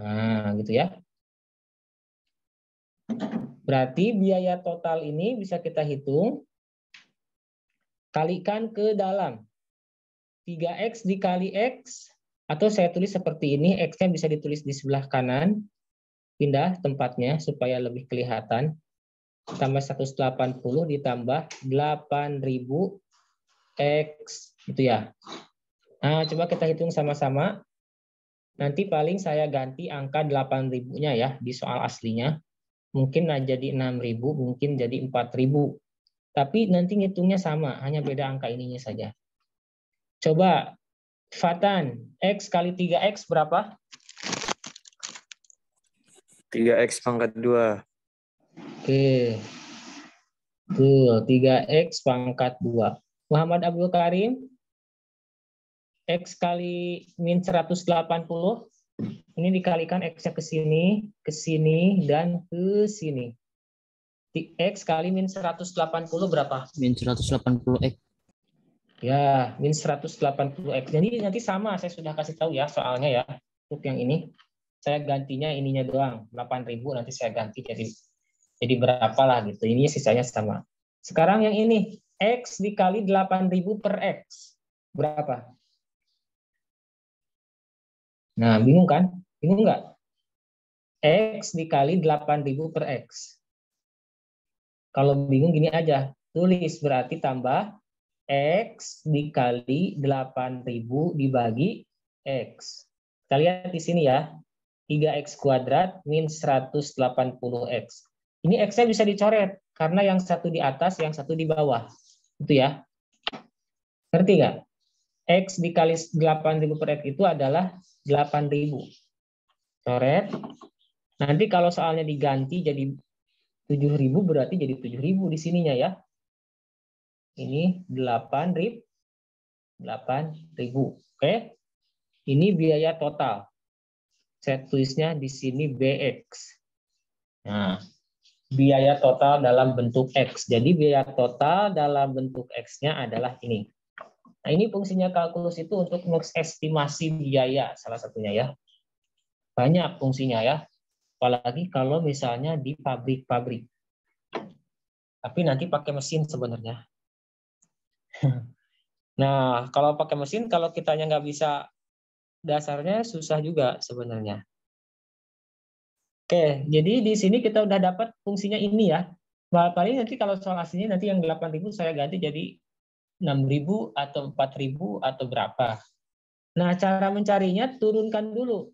Nah, gitu ya. Berarti biaya total ini bisa kita hitung. Kalikan ke dalam. 3X dikali X Atau saya tulis seperti ini, X-nya bisa ditulis di sebelah kanan, pindah tempatnya supaya lebih kelihatan. Tambah 180 ditambah 8.000 X, gitu ya. Nah, coba kita hitung sama-sama. Nanti paling saya ganti angka 8.000-nya ya di soal aslinya. Mungkin jadi 6.000, mungkin jadi 4.000. Tapi nanti ngitungnya sama, hanya beda angka ininya saja. Coba, Fatan, X kali 3X berapa? 3x pangkat 2. Oke. Tuh, 3X pangkat 2. Muhammad Abdul Karim, X kali min 180. Ini dikalikan X-nya ke sini, dan ke sini. X kali min 180 berapa? Min 180x. Ya, min 180X. Jadi nanti sama, saya sudah kasih tahu ya soalnya ya. Untuk yang ini, saya gantinya ininya doang. 8.000 nanti saya ganti jadi berapa lah gitu. Ini sisanya sama. Sekarang yang ini, X dikali 8.000 per X. Berapa? Nah, bingung kan? Bingung nggak? X dikali 8.000 per X. Kalau bingung gini aja. Tulis berarti tambah X dikali 8.000 dibagi X. Kita lihat di sini ya. 3X kuadrat min 180X. Ini X-nya bisa dicoret. Karena yang satu di atas, yang satu di bawah. Itu ya. Ngerti nggak? X dikali 8.000 per X itu adalah 8.000. Coret. Nanti kalau soalnya diganti jadi 7.000 berarti jadi 7.000 di sininya ya. Ini 8.000. Oke. Ini biaya total. Saya tulisnya di sini BX. Nah, biaya total dalam bentuk X. Jadi biaya total dalam bentuk X-nya adalah ini. Nah, ini fungsinya kalkulus itu untuk mengestimasi biaya salah satunya ya. Banyak fungsinya ya. Apalagi kalau misalnya di pabrik-pabrik. Tapi nanti pakai mesin sebenarnya. Nah, kalau pakai mesin, kalau kitanya nggak bisa dasarnya, susah juga sebenarnya. Oke, jadi di sini kita udah dapat fungsinya ini ya. Paling nanti kalau soal aslinya nanti yang 8.000 saya ganti jadi 6.000 atau 4.000 atau berapa. Nah, cara mencarinya turunkan dulu.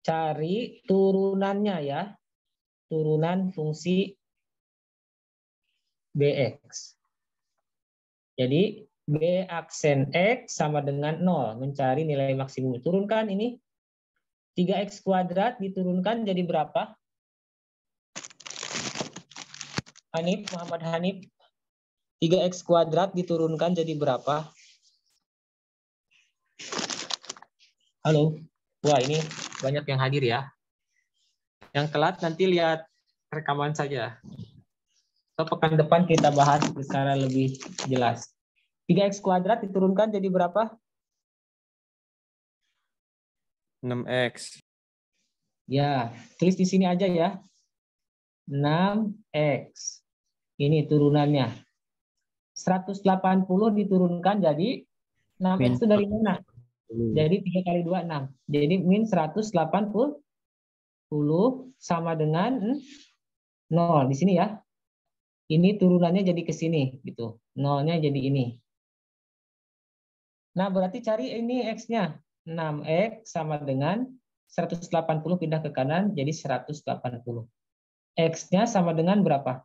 Cari turunannya ya. Turunan fungsi BX. Jadi B aksen X sama dengan 0. Mencari nilai maksimum. Turunkan ini. 3X kuadrat diturunkan jadi berapa? Hanif, Muhammad Hanif. 3X kuadrat diturunkan jadi berapa? Halo. Wah, ini banyak yang hadir ya. Yang telat nanti lihat rekaman saja. Atau pekan depan kita bahas secara lebih jelas. 3X kuadrat diturunkan jadi berapa? 6x. Ya, tulis di sini aja ya. 6X. Ini turunannya. 180 diturunkan jadi 6X itu dari mana? Jadi 3 kali 2, 6. Jadi min 180 sama dengan 0 di sini ya. Ini turunannya jadi ke sini gitu. 0-nya jadi ini. Nah, berarti cari ini X-nya. 6X sama dengan 180 pindah ke kanan jadi 180. X-nya sama dengan berapa?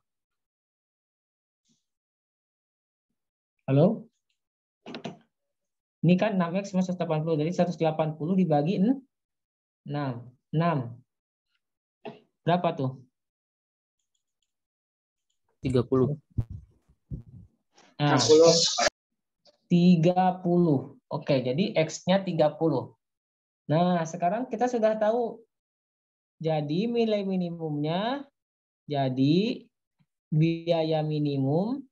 Halo? Ini kan 6X sama 180. Jadi 180 dibagi 6. 6. Berapa tuh? 30. Nah, 30. Oke, jadi X-nya 30. Nah, sekarang kita sudah tahu. Jadi nilai minimumnya, jadi biaya minimum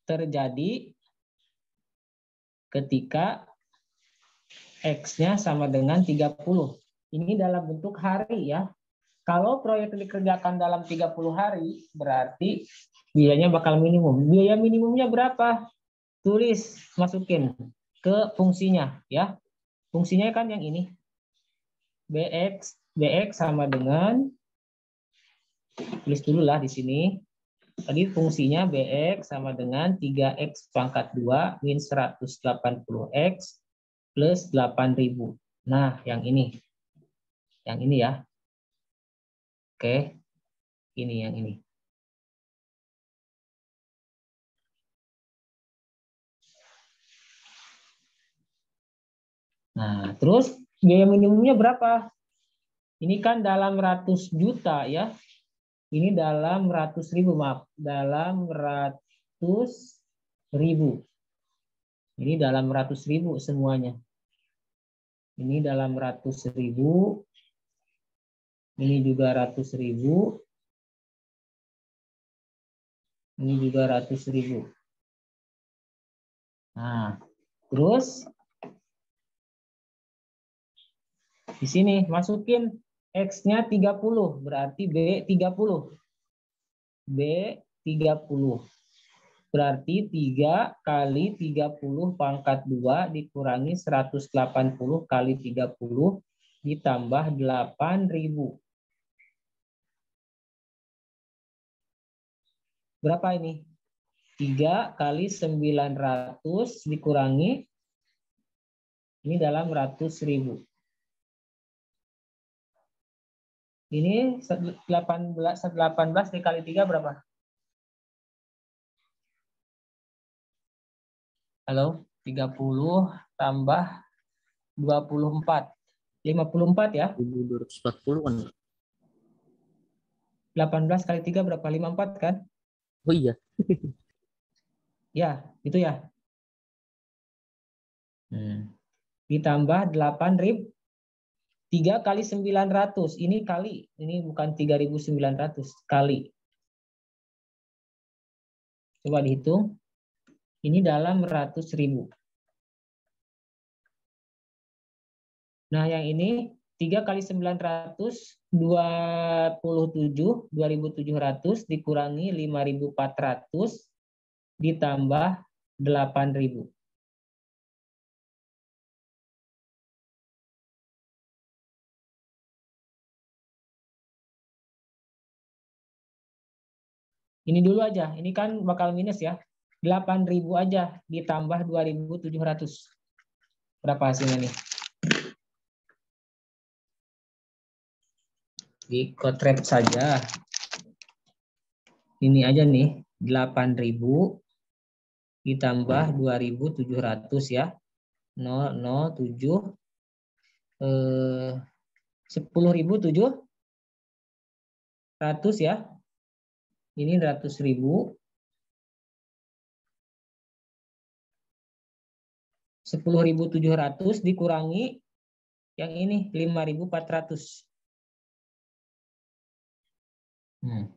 terjadi ketika X-nya sama dengan 30. Ini dalam bentuk hari ya. Kalau proyek dikerjakan dalam 30 hari, berarti biayanya bakal minimum. Biaya minimumnya berapa? Tulis, masukin ke fungsinya ya. Fungsinya kan yang ini. BX sama dengan, tulis dulu lah di sini. Tadi fungsinya BX sama dengan 3X pangkat 2 min 180X plus 8.000. Nah, yang ini. Yang ini ya. Oke, ini yang ini. Nah, terus biaya minimumnya berapa? Ini kan dalam ratus juta ya. Ini dalam ratus ribu, maaf. Dalam ratus ribu. Ini dalam ratus ribu semuanya. Ini dalam ratus ribu. Ini juga ratus ribu. Ini juga ratus ribu. Nah, terus di sini masukin X-nya 30, berarti B 30. B 30. Berarti 3 kali 30 pangkat 2 dikurangi 180 kali 30 ditambah 8.000. Berapa ini? 3 kali 900 dikurangi, ini dalam ratus ribu. Ini 18 dikali 3 berapa? Halo, 30 tambah 24. 54 ya? 1240 kan? 18 kali 3 berapa? 54 kan? Oh iya. Ya, itu ya. Ditambah 8.000. 3 kali 900. Ini kali. Ini bukan 3.900. Kali. Coba dihitung. Ini dalam ratus ribu. Nah, yang ini 3 kali 900, 2.700 dikurangi 5.400 ditambah 8.000. Ini dulu aja, ini kan bakal minus ya. 8.000 aja ditambah 2.700. Berapa hasilnya nih? Dikotret saja. Ini aja nih, 8.000 ditambah 2.700 ya. 007 10.700 ya. Ini 100.000. 10.700 dikurangi yang ini 5.400. 0,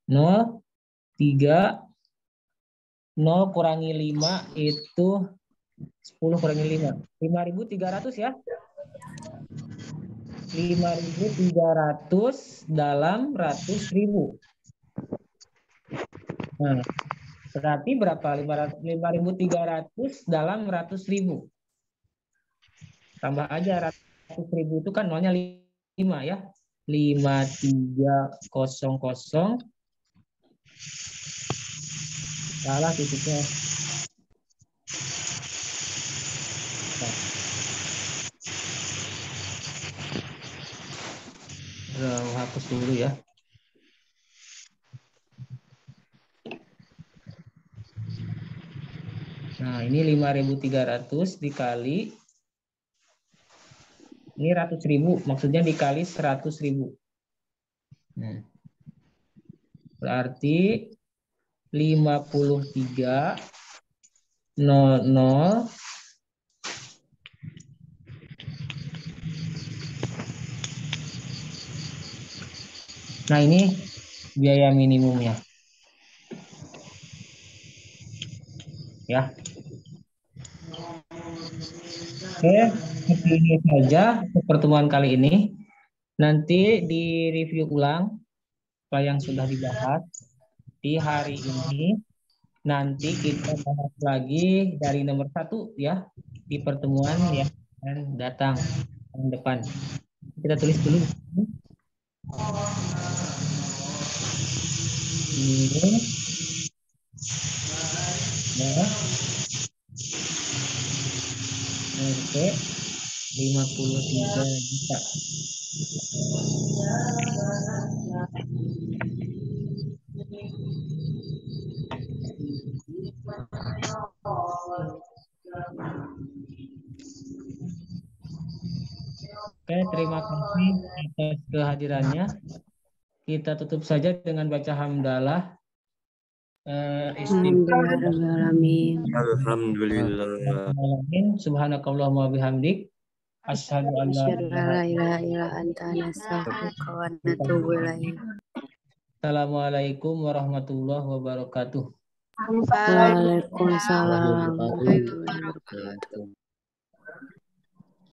3, 0 kurangi 5 itu 10 kurangi 5. 5.300 ya. 5.300 dalam 100.000. Nah, berarti berapa? 5.300 dalam 100.000. Tambah aja 100.000 itu kan nolnya 5 ya. 5300. Salah titiknya. Hapus dulu ya. Nah, ini 5.300 dikali, ini 100.000, maksudnya dikali 100.000. Berarti 53.00. Nah, ini biaya minimumnya. Ya. Oke, seperti ini saja pertemuan kali ini. Nanti di review ulang apa yang sudah dibahas di hari ini. Nanti kita bahas lagi dari nomor 1 ya di pertemuan yang akan datang tahun depan. Kita tulis dulu. Ini ya, RT 53 juta. Oke, terima kasih atas kehadirannya. Kita tutup saja dengan baca hamdalah. Alhamdulillahirrahmanirrahim. Alhamdulillah. Subhanakallahumma bihamdik. Asyhadu an la Asyhadu an la ilaha ilaha illa anta nastaghfiruka wa natubu ilaik. Assalamualaikum warahmatullahi wabarakatuh. Waalaikumsalam warahmatullahi wabarakatuh.